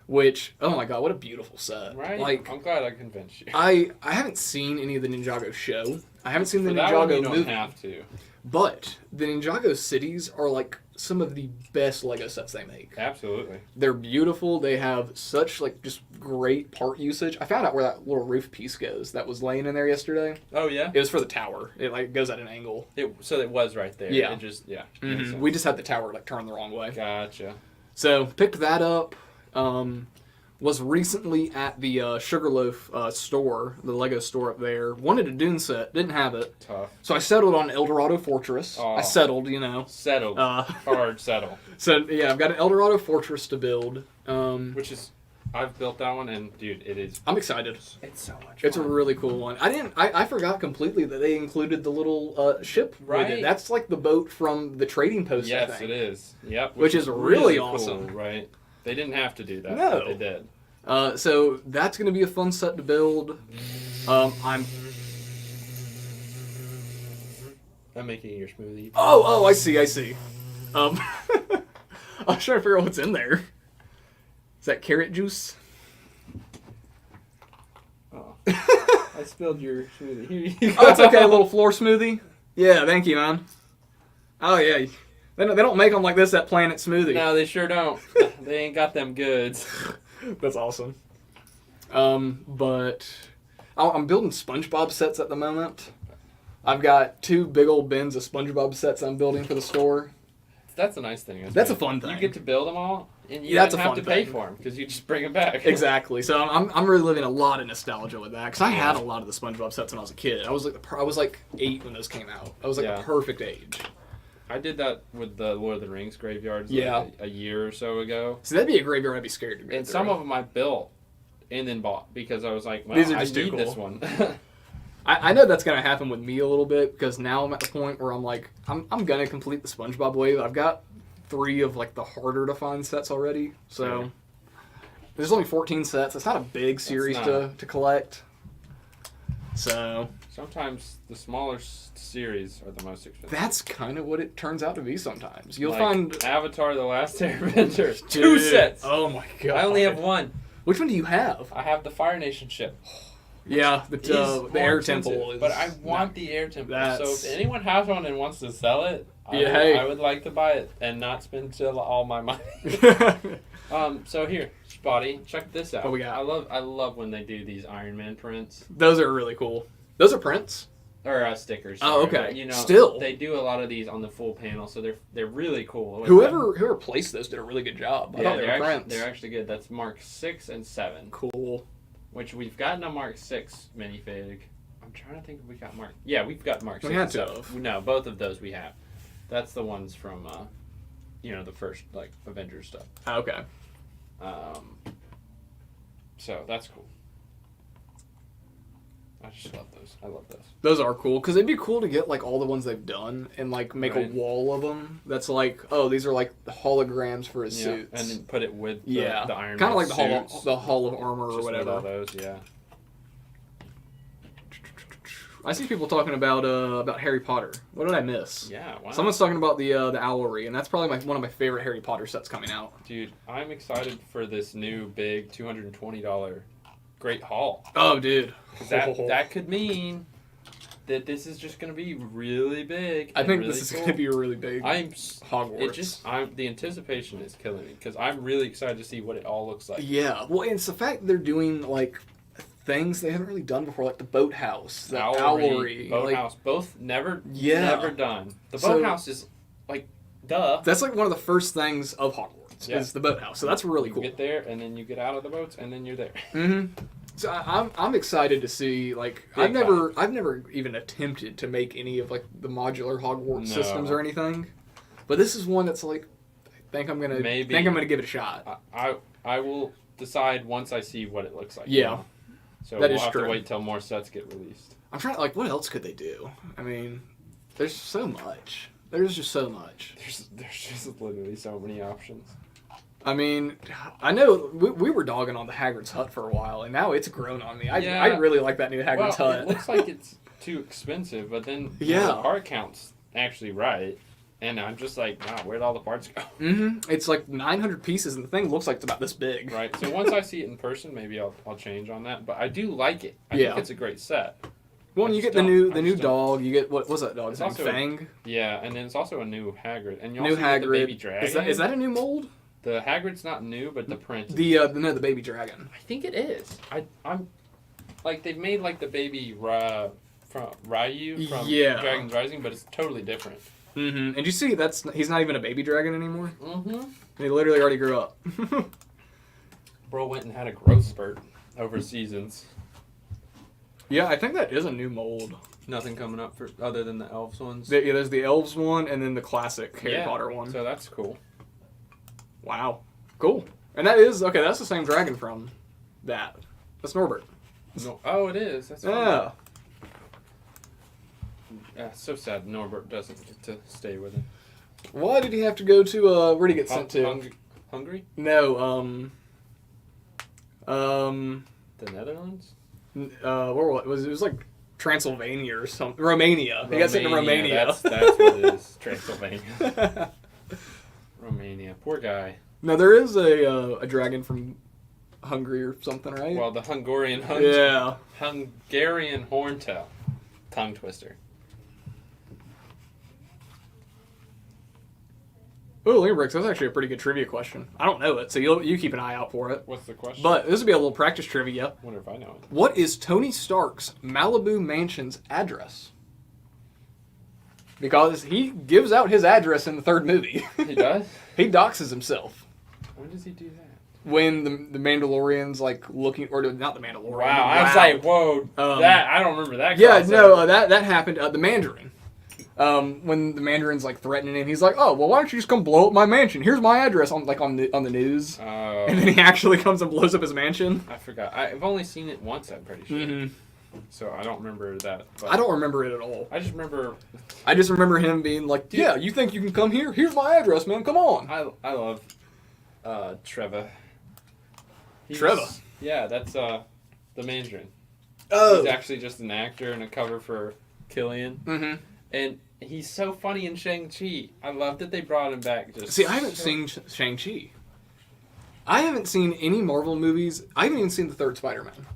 Which, oh my god, what a beautiful set. Right? Like, I'm glad I convinced you. I haven't seen any of the Ninjago show. I haven't seen the Ninjago Ninjago movie. movie. You don't have to. But the Ninjago cities are like some of the best Lego sets they make. Absolutely. They're beautiful. They have such like just great part usage. I found out where that little roof piece goes that was laying in there yesterday. Oh yeah? It was for the tower. It like goes at an angle. So it was right there. Yeah. Mm-hmm. We just had the tower like turned the wrong way. Gotcha. So picked that up. Was recently at the Sugarloaf store, the Lego store up there. Wanted a Dune set, didn't have it. Tough. So I settled on Eldorado Fortress. Oh. I settled, Settled. Hard settle. So yeah, I've got an Eldorado Fortress to build. Which is, I've built that one, and dude, it is. I'm excited. It's so much fun. It's a really cool one. I forgot completely that they included the little ship with it. That's like the boat from the Trading Post. Yes, I think. it is. Yep. Which is really awesome. Cool, right? They didn't have to do that. No. But they did. So that's going to be a fun set to build. I'm making your smoothie. Oh, I see. I was trying to figure out what's in there. Is that carrot juice? Oh. I spilled your smoothie. Here you go. Oh, it's okay. A little floor smoothie. Yeah, thank you, man. Oh yeah. They don't make them like this at Planet Smoothie. No, they sure don't. They ain't got them goods. That's awesome. But I'm building SpongeBob sets at the moment. I've got 2 big old bins of SpongeBob sets I'm building for the store. That's a nice thing. That's a fun thing. You get to build them all, and you don't have to pay for them because you just bring them back. Exactly. So I'm really living a lot of nostalgia with that because I had a lot of the SpongeBob sets when I was a kid. I was like 8 when those came out. I was like the perfect age. I did that with the Lord of the Rings graveyards a year or so ago. So that'd be a graveyard I'd be scared to go And through. some of them I built and then bought because I was like, well, These are I just too need cool. this one. I know that's going to happen with me a little bit because now I'm at the point where I'm like, I'm going to complete the SpongeBob wave. I've got 3 of like the harder to find sets already. So there's only 14 sets. It's not a big series to collect. So sometimes the smaller series are the most expensive. That's kind of what it turns out to be sometimes. You'll like find Avatar: The Last Airbender. Dude. 2 sets. Oh my god. I only have 1. Which one do you have? I have the Fire Nation ship. Yeah, the Air Temple. But I want the Air Temple. So if anyone has one and wants to sell it, I would like to buy it and not spend all my money. So here, Spotty, check this out. What we got? I love when they do these Iron Man prints. Those are really cool. Those are prints? Or stickers. Oh, sorry, okay. But, Still, they do a lot of these on the full panel, so they're really cool. Whoever placed those did a really good job. I thought they were prints. They're actually good. That's Mark 6 and 7. Cool. Which we've gotten a Mark 6 minifig. I'm trying to think if we got Mark. Yeah, we've got Mark 6. We had to. No, both of those we have. That's the ones from, the first Avengers stuff. Oh, okay. So that's cool. I just love those. I love those. Those are cool because it'd be cool to get like all the ones they've done and like make a wall of them. That's like, oh, these are like the holograms for his suits, and then put it with the Iron Man kind of like suits. the Hall of Armor or Just whatever. With all those, yeah. I see people talking about Harry Potter. What did I miss? Yeah, wow. Someone's talking about the Owlery, and that's probably one of my favorite Harry Potter sets coming out. Dude, I'm excited for this new big $220 Great Hall. Oh, dude. That could mean that this is just going to be really big. I think really this is cool. going to be really big. Hogwarts. The anticipation is killing me because I'm really excited to see what it all looks like. Yeah, well, and it's the fact they're doing like things they haven't really done before, like the boathouse, the Owlery, boathouse, both never done. The So- boathouse is like, duh. That's like one of the first things of Hogwarts is the boathouse. So that's really cool. You get there and then you get out of the boats and then you're there. Mm-hmm. So I'm excited to see like I've never even attempted to make any of like the modular Hogwarts systems or anything, but this is one that's like I think I'm gonna give it a shot. I will decide once I see what it looks like. Yeah. You know? So That we'll is have true. to wait till more sets get released. I'm trying to like what else could they do? I mean, there's so much. There's just so much. There's just literally so many options. I mean, I know we were dogging on the Hagrid's hut for a while, and now it's grown on me. I really like that new Hagrid's hut. It looks like it's too expensive, but then the part count's actually right, and I'm just like, wow, where'd all the parts go? Mm-hmm. It's like 900 pieces, and the thing looks like it's about this big. Right. So once I see it in person, maybe I'll change on that. But I do like it. I think it's a great set. Well, and you get the new dog. You get what's that dog's name? Fang. Yeah, and then it's also a new Hagrid, and you New also get the Hagrid. baby dragon. Is that a new mold? The Hagrid's not new, but the print. The baby dragon. I think it is. I'm like they've made like the baby Ryu from Dragon's Rising, but it's totally different. Mm-hmm. And you see he's not even a baby dragon anymore. Mm-hmm. He literally already grew up. Bro went and had a growth spurt over seasons. Yeah, I think that is a new mold. Nothing coming up for other than the elves ones. There's the elves one, and then the classic Harry Potter one. So that's cool. Wow, cool. And that's the same dragon from that. That's Norbert. No, oh, it is. That's funny. Yeah, so sad Norbert doesn't get to stay with him. Why did he have to go to, where did he get sent to? Hungary? No, The Netherlands? where was it? It was like Transylvania or something. Romania. He got sent to Romania. That's what it is. Transylvania. Romania. Poor guy. No, there is a dragon from Hungary or something, right? Well, the Hungarian horntail. Tongue twister. Oh, Limerick, that's actually a pretty good trivia question. I don't know it, so you keep an eye out for it. What's the question? But this would be a little practice trivia. I wonder if I know it. What is Tony Stark's Malibu mansion's address? Because he gives out his address in the third movie. He does? He doxes himself. When does he do that? When the Mandalorian's like looking, or not the Mandalorian. Wow, I was like, whoa, I don't remember that. Yeah, no, that happened. The Mandarin. When the Mandarin's like threatening him, he's like, "Oh, well, why don't you just come blow up my mansion? Here's my address on the news." Oh. And then he actually comes and blows up his mansion. I forgot. I've only seen it once. I'm pretty sure. Mm-hmm. So I don't remember that. I don't remember it at all. I just remember him being like, "Dude, yeah, you think you can come here? Here's my address, man. Come on." I love Trevor. Trevor. Yeah, that's the Mandarin. Oh. He's actually just an actor and a cover for Killian. Mm-hmm. And he's so funny in Shang-Chi. I love that they brought him back. I haven't seen Shang-Chi. I haven't seen any Marvel movies. I haven't even seen the third Spider-Man.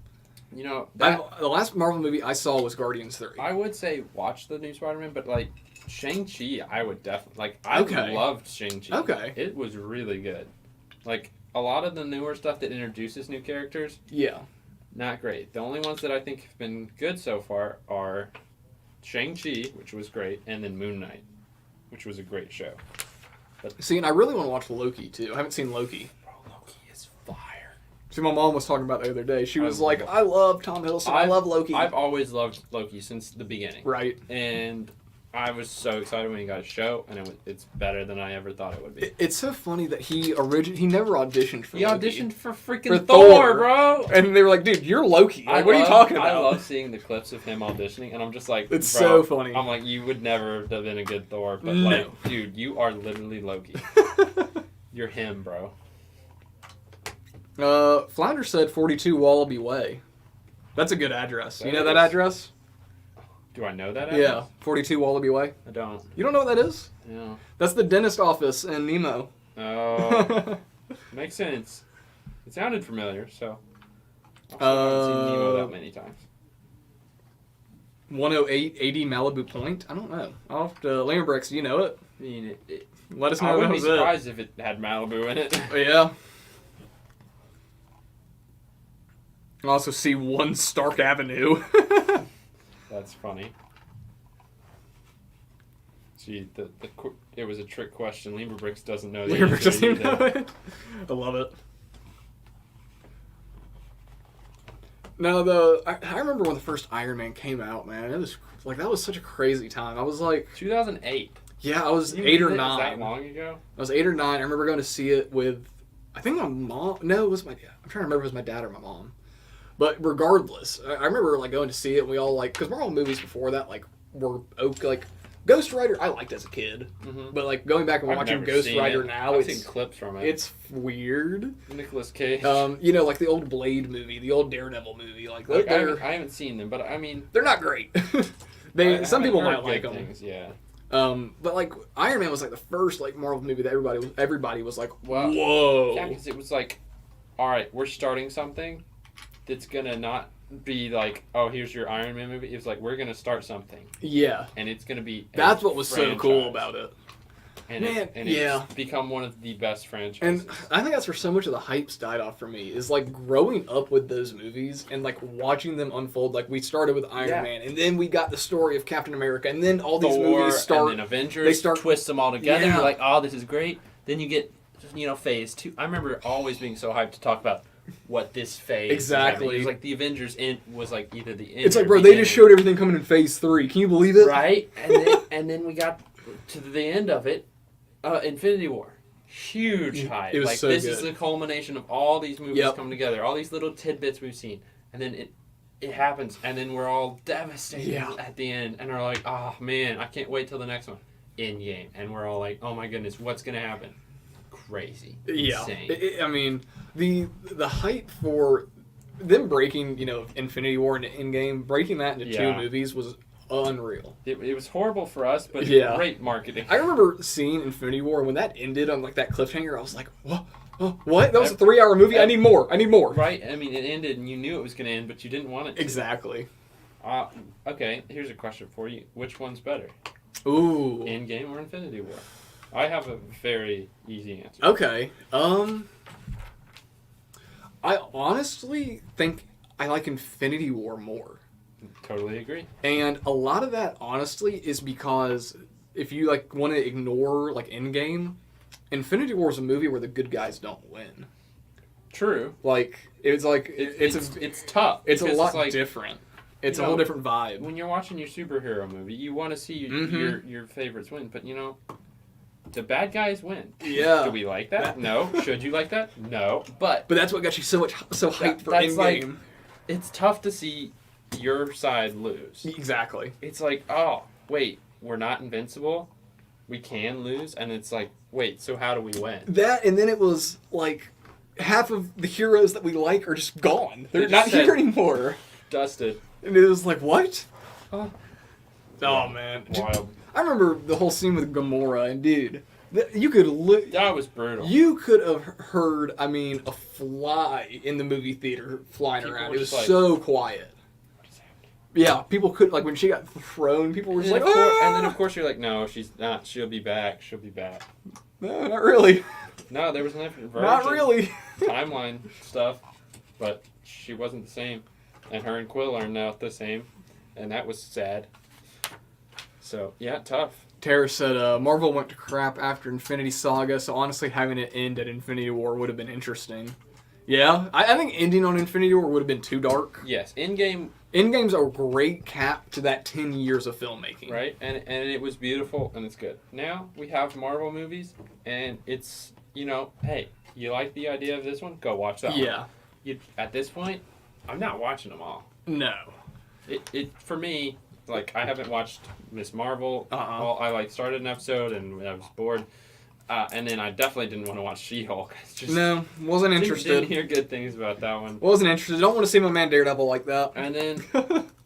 You know, the last Marvel movie I saw was Guardians 3. I would say watch the new Spider-Man, but like Shang-Chi, I would definitely loved Shang-Chi. Okay. It was really good. Like a lot of the newer stuff that introduces new characters. Yeah. Not great. The only ones that I think have been good so far are Shang-Chi, which was great, and then Moon Knight, which was a great show. But see, and I really want to watch Loki, too. I haven't seen Loki. Bro, Loki is fire. See, my mom was talking about it the other day. She was like, I love Tom Hiddleston. I love Loki. I've always loved Loki since the beginning. Right. And I was so excited when he got a show, and it's better than I ever thought it would be. It's so funny that he never auditioned for He Loki. auditioned for freaking For Thor, Thor. bro! And they were like, dude, you're Loki. Like, what are you talking about? I love seeing the clips of him auditioning, and I'm just like, It's bro, so funny. I'm like, you would never have been a good Thor, but No. like, dude, you are literally Loki. You're him, bro. Flounder said 42 Wallaby Way. That's a good address. You know that is. address? Do I know that? Yeah, 42 Wallaby Way. I don't. You don't know what that is? No. That's the dentist office in Nemo. Oh, makes sense. It sounded familiar, so. I haven't seen Nemo that many times. 108 80 Malibu Point? I don't know. I'll have to... Lamberbricks, do you know it? I mean, Let us know I if that wouldn't be was it. surprised if it had Malibu in it. Yeah. I also see 1 Stark Avenue. That's funny. Gee, it was a trick question. Lamberbricks doesn't know the Lamberbricks answer doesn't even either. know it. I love it. No, I remember when the first Iron Man came out, man. It was like, that was such a crazy time. I was like... 2008. Yeah, I was You 8 or mean 9. that long ago? I was 8 or 9. I remember going to see it with, I think my mom. No, it was my dad. I'm trying to remember if it was my dad or my mom. But regardless, I remember like going to see it. And we all like, because Marvel movies before that like were okay. Like Ghost Rider, I liked as a kid. Mm-hmm. But like going back and I've watching never Ghost seen Rider it. now, I've it's seen clips from it. it's weird. Nicolas Cage. You know, like the old Blade movie, the old Daredevil movie. Like Look, they're I haven't seen them, but I mean, they're not great. Some people might like them. Things, yeah. But like Iron Man was like the first like Marvel movie that everybody was like, Well, whoa. Yeah, because it was like, all right, we're starting something that's gonna not be like, oh, here's your Iron Man movie. It was like, we're gonna start something, Yeah. and it's gonna be. That's what was so cool about it. And Man, it's become one of the best franchises. And I think that's where so much of the hype's died off for me, is like growing up with those movies and like watching them unfold. Like we started with Iron Man, and then we got the story of Captain America, and then all these movies start. And then Avengers, they start twist them all together. Yeah. You're like, oh, this is great. Then you get, phase 2. I remember always being so hyped to talk about what this phase Exactly. It was like the Avengers was like either the end. It's like, or bro, they beginning. just showed everything coming in Phase 3. Can you believe it? Right, and then we got to the end of it. Infinity War, huge hype. It was like so this good. is the culmination of all these movies Yep. coming together, all these little tidbits we've seen, and then it happens, and then we're all devastated at the end, and we're like, oh man, I can't wait till the next one, Endgame, and we're all like, oh my goodness, what's gonna happen? Crazy, insane. I mean, the hype for them breaking, Infinity War into Endgame, breaking that into 2 movies was unreal. It was horrible for us, but great marketing. I remember seeing Infinity War, and when that ended on like that cliffhanger, I was like, what? What? That was a 3-hour movie? I need more. Right? I mean, it ended, and you knew it was going to end, but you didn't want it to. Exactly. Okay, here's a question for you. Which one's better? Ooh. Endgame or Infinity War? I have a very easy answer. Okay. I honestly think I like Infinity War more. Totally agree. And a lot of that, honestly, is because if you like want to ignore like Endgame, Infinity War is a movie where the good guys don't win. True. Like it's like it's tough. It's a lot like, different. It's a whole different vibe. When you're watching your superhero movie, you want to see your favorites win, but the bad guys win. Yeah. Do we like that? No. Should you like that? No. But that's what got you so hyped for Endgame. Like, it's tough to see your side lose. Exactly. It's like, oh, wait, we're not invincible. We can lose, and it's like, wait, so how do we win? That, and then it was like half of the heroes that we like are just gone. They're not here anymore. Dusted. And it was like, what? Oh man. Wild. I remember the whole scene with Gamora, and dude, you could look. That was brutal. You could have heard, a fly in the movie theater flying around. It was so quiet. Yeah, people could, like, when she got thrown, people were just like, oh! And then, of course, you're like, no, she's not. She'll be back. She'll be back. No, not really. No, there was a different version. Not really. Timeline stuff, but she wasn't the same. And her and Quill are not the same, and that was sad. So, yeah, tough. Tara said, Marvel went to crap after Infinity Saga, so honestly having it end at Infinity War would have been interesting. Yeah, I think ending on Infinity War would have been too dark. Yes, Endgame Endgame's a great cap to that 10 years of filmmaking. Right? And it was beautiful, and it's good. Now, we have Marvel movies, and it's, hey, you like the idea of this one? Go watch that one. Yeah. At this point, I'm not watching them all. No. It for me, like, I haven't watched Miss Marvel. Uh-uh. I started an episode and I was bored, and then I definitely didn't want to watch She-Hulk. No, wasn't interested. Didn't hear good things about that one. Wasn't interested. Don't want to see my man Daredevil like that. And then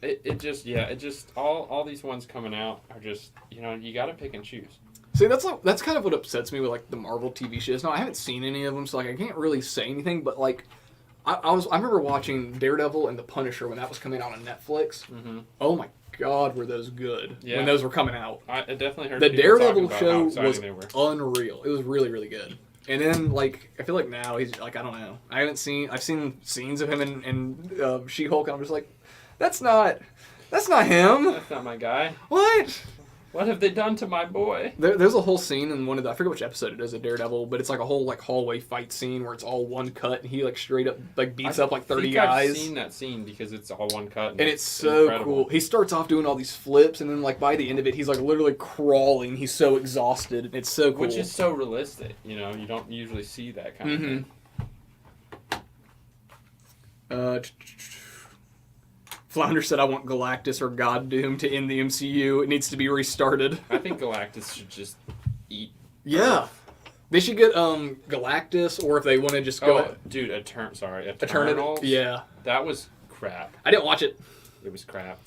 it just all these ones coming out are just you got to pick and choose. See, that's kind of what upsets me with like the Marvel TV shows. Now I haven't seen any of them, so like I can't really say anything. But like, I remember watching Daredevil and The Punisher when that was coming out on Netflix. Mm-hmm. Oh my God, were those good when those were coming out? I definitely heard the people Daredevil talking show about how was exciting they unreal. It was really, really good. And then like I feel like now he's like I don't know. I've seen scenes of him in She-Hulk, and I'm just like, that's not him. That's not my guy. What? What have they done to my boy? There's a whole scene in one of the, I forget which episode it is of Daredevil, but it's like a whole like hallway fight scene where it's all one cut and he like straight up like beats up like 30 guys. I've seen that scene because it's all one cut. And it's so incredible. Cool. He starts off doing all these flips and then like by the end of it he's like literally crawling. He's so exhausted. It's so cool. Which is so realistic. You don't usually see that kind of thing. Flounder said, I want Galactus or God Doom to end the MCU. It needs to be restarted. I think Galactus should just eat. Yeah. They should get Galactus, or if they want to just go... Oh, dude, Eternals. Yeah. That was crap. I didn't watch it. It was crap.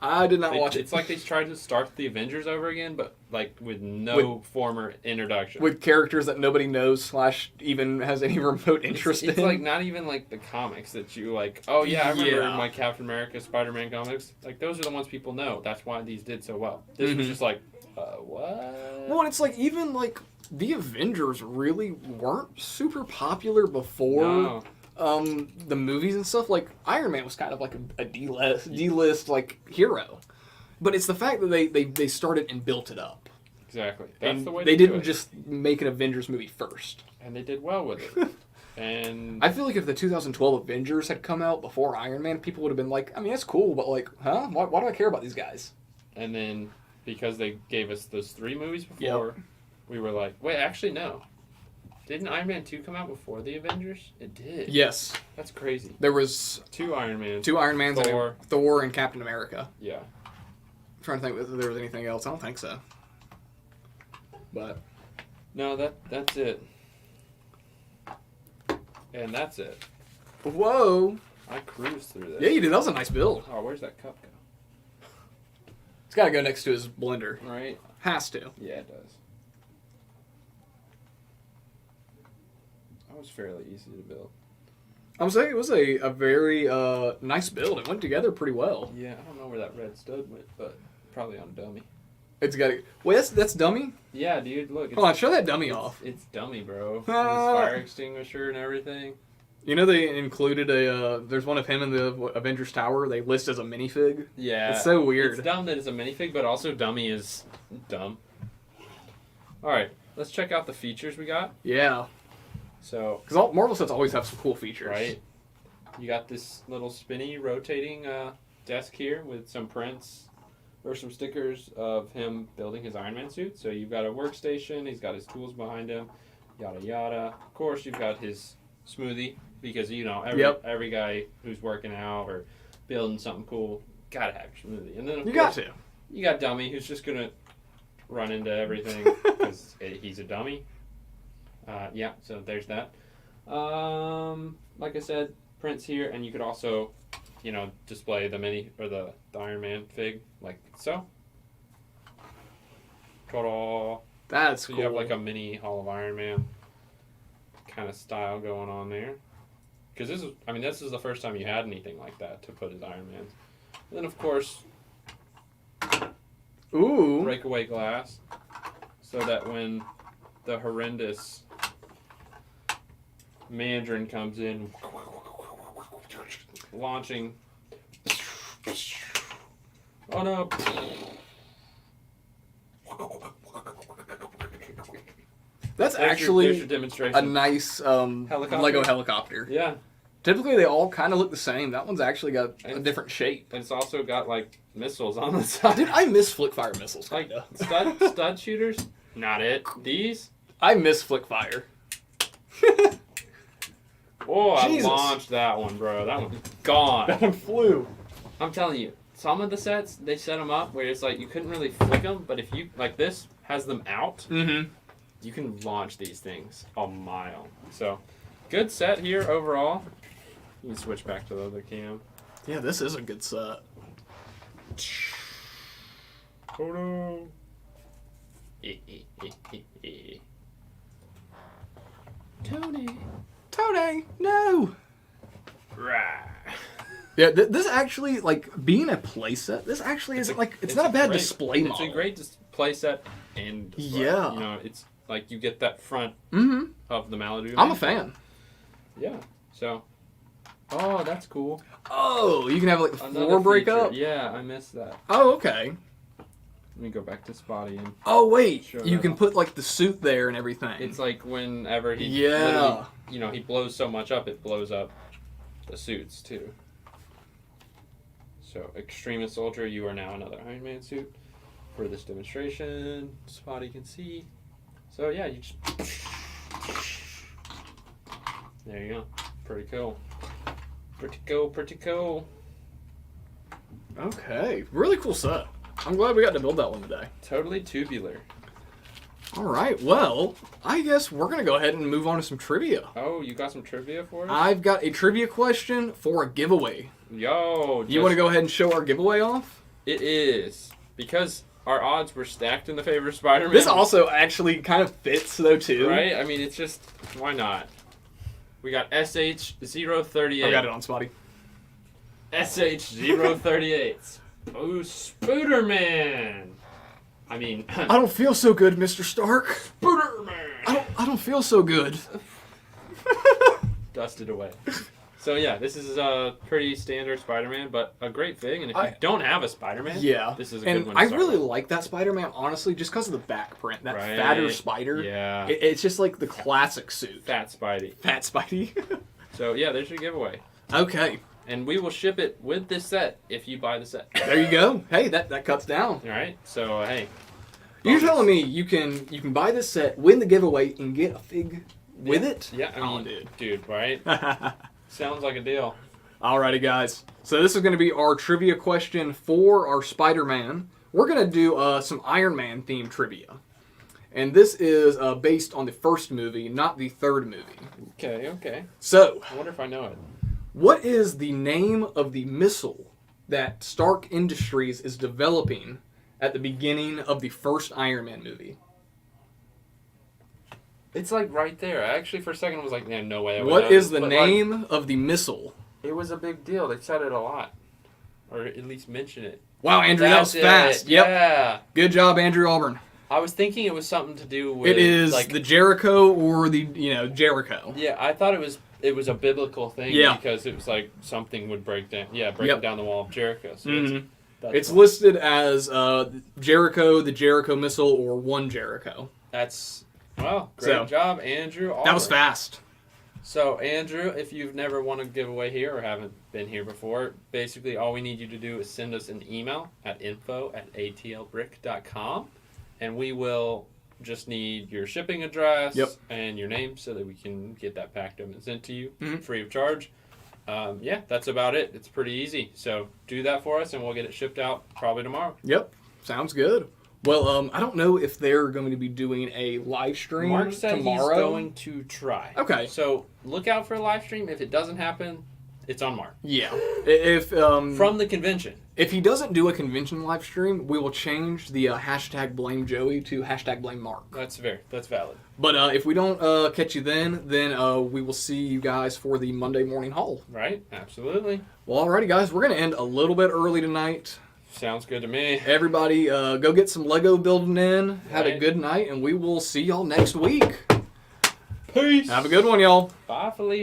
I did not watch it. It's like they tried to start the Avengers over again, but like with no former introduction. With characters that nobody knows / even has any remote interest in. It's like not even like the comics that you like, oh yeah, I remember my Captain America, Spider-Man comics. Like those are the ones people know. That's why these did so well. This was just like, what? Well, and it's like even like the Avengers really weren't super popular before. No. The movies and stuff, like Iron Man was kind of like a D-list like hero, but it's the fact that they started and built it up. Exactly, that's the way they didn't just make an Avengers movie first, and they did well with it. And I feel like if the 2012 Avengers had come out before Iron Man, people would have been like, I mean, that's cool, but like, huh? Why do I care about these guys? And then because they gave us those 3 movies before, we were like, wait, actually no. Didn't Iron Man 2 come out before the Avengers? It did. Yes. That's crazy. There was 2 Iron Mans. Thor and Captain America. Yeah. I'm trying to think if there was anything else. I don't think so. But no, that's it. And that's it. Whoa. I cruised through this. Yeah, you did. That was a nice build. Oh, where's that cup go? It's got to go next to his blender. Right? Has to. Yeah, it does. That was fairly easy to build. I'm saying it was a very nice build. It went together pretty well. Yeah, I don't know where that red stud went, but probably on a dummy. It's got to... Wait, that's dummy? Yeah, dude, look. Hold on, show that dummy off. It's dummy, bro. His fire extinguisher and everything. You know they included there's one of him in the Avengers Tower they list as a minifig? Yeah. It's so weird. It's dumb that it's a minifig, but also dummy is dumb. Alright, let's check out the features we got. Yeah. So, because Marvel sets always have some cool features. Right. You got this little spinny rotating desk here with some prints or some stickers of him building his Iron Man suit. So you've got a workstation, he's got his tools behind him, yada yada. Of course, you've got his smoothie because every guy who's working out or building something cool gotta have your smoothie. And then of course, you got dummy who's just gonna run into everything because he's a dummy. Yeah, so there's that. Like I said, prints here, and you could also, display the mini or the Iron Man fig like so. Ta-da! That's so cool. You have like a mini Hall of Iron Man kind of style going on there. Because this is the first time you had anything like that to put as Iron Man. And then of course, breakaway glass, so that when the horrendous Mandarin comes in, launching. Oh no! That's actually there's your demonstration. a nice Lego helicopter. Yeah. Typically, they all kind of look the same. That one's actually got a different shape. And it's also got, like, missiles on the side. Dude, I miss flick fire missiles, Like, kinda. stud shooters? Not it. These? I miss flick fire. Oh, Jesus. I launched that one, bro. That one's gone. That one flew. I'm telling you, some of the sets, they set them up where it's like you couldn't really flick them, but if you, like this, has them out, you can launch these things a mile. So, good set here overall. You can switch back to the other cam. Yeah, this is a good set. Photo. Tony, no! Rah. Yeah, this actually, like, being a playset, this actually isn't, like, it's not a bad display model. It's a great display set and display. Yeah. You know, it's like you get that front of the Malibu. I'm a fan. Yeah. So. Oh, that's cool. Oh, you can have, like, the Another floor break feature. up? Yeah, I missed that. Oh, okay. Let me go back to Spotty and Oh, wait. show You that can off. put, like, the suit there and everything. It's like whenever he Yeah. literally, you know, he blows so much up, it blows up the suits too. So, Extremist Soldier, you are now another Iron Man suit for this demonstration. Spotty can see. So, yeah, you just... There you go. Pretty cool. Pretty cool, pretty cool. Okay. Really cool set. I'm glad we got to build that one today. Totally tubular. All right. Well, I guess we're going to go ahead and move on to some trivia. Oh, you got some trivia for us? I've got a trivia question for a giveaway. Yo, You want to go ahead and show our giveaway off? It is. Because our odds were stacked in the favor of Spider-Man. This also actually kind of fits, though, too. Right? I mean, it's just, why not? We got SH038. I got it on Spotty. SH038. Oh, Spooderman. I mean, I don't feel so good, Mr. Stark. Spooderman. I don't feel so good. Dusted away. So yeah, this is a pretty standard Spider-Man, but a great thing. And if you don't have a Spider-Man, Yeah. this is a and good one to I start really with. like that Spider-Man, honestly, just because of the back print. That Right. fatter spider. Yeah. It's just like the classic suit. Fat Spidey. Fat Spidey. So yeah, there's your giveaway. Okay. And we will ship it with this set if you buy the set. There you go. Hey, that cuts down. All right. So hey, You're bonus. telling me you can buy this set, win the giveaway, and get a fig with it? Yeah, I mean, dude, right? Sounds like a deal. Alrighty, guys. So this is going to be our trivia question for our Spider-Man. We're going to do some Iron Man themed trivia. And this is based on the first movie, not the third movie. Okay. So, I wonder if I know it. what is the name of the missile that Stark Industries is developing at the beginning of the first Iron Man movie? It's like right there. I actually, for a second, was like, "Man, no way." I would What know is this," the but, name of the missile? it was a big deal. They said it a lot, or at least mention it. Wow, Andrew, that was That's fast. it. Yep. Yeah. Good job, Andrew Auburn. I was thinking it was something to do with. It is like, the Jericho or the, Jericho. Yeah, I thought it was a biblical thing. Yeah. Because it was like something would break down. Yeah, break Yep. down the wall of Jericho. So that's It's listed as Jericho, the Jericho missile, or one Jericho. That's great So, job, Andrew. That was Auburn. fast. So, Andrew, if you've never won a giveaway here or haven't been here before, basically all we need you to do is send us an email at info@atlbrick.com, and we will just need your shipping address and your name so that we can get that packed up and sent to you free of charge. That's about it. It's pretty easy. So do that for us, and we'll get it shipped out probably tomorrow. Yep. Sounds good. Well, I don't know if they're going to be doing a live stream Mark said tomorrow. he's going to try. Okay. So look out for a live stream. If it doesn't happen, it's on Mark. Yeah. If From the convention. If he doesn't do a convention live stream, we will change the hashtag blame Joey to hashtag blame Mark. That's valid. But if we don't catch you then we will see you guys for the Monday morning haul. Right? Absolutely. Well, alrighty, guys. We're going to end a little bit early tonight. Sounds good to me. Everybody, go get some Lego building in. Have a Right. good night, and we will see y'all next week. Peace. Have a good one, y'all. Bye, Felicia.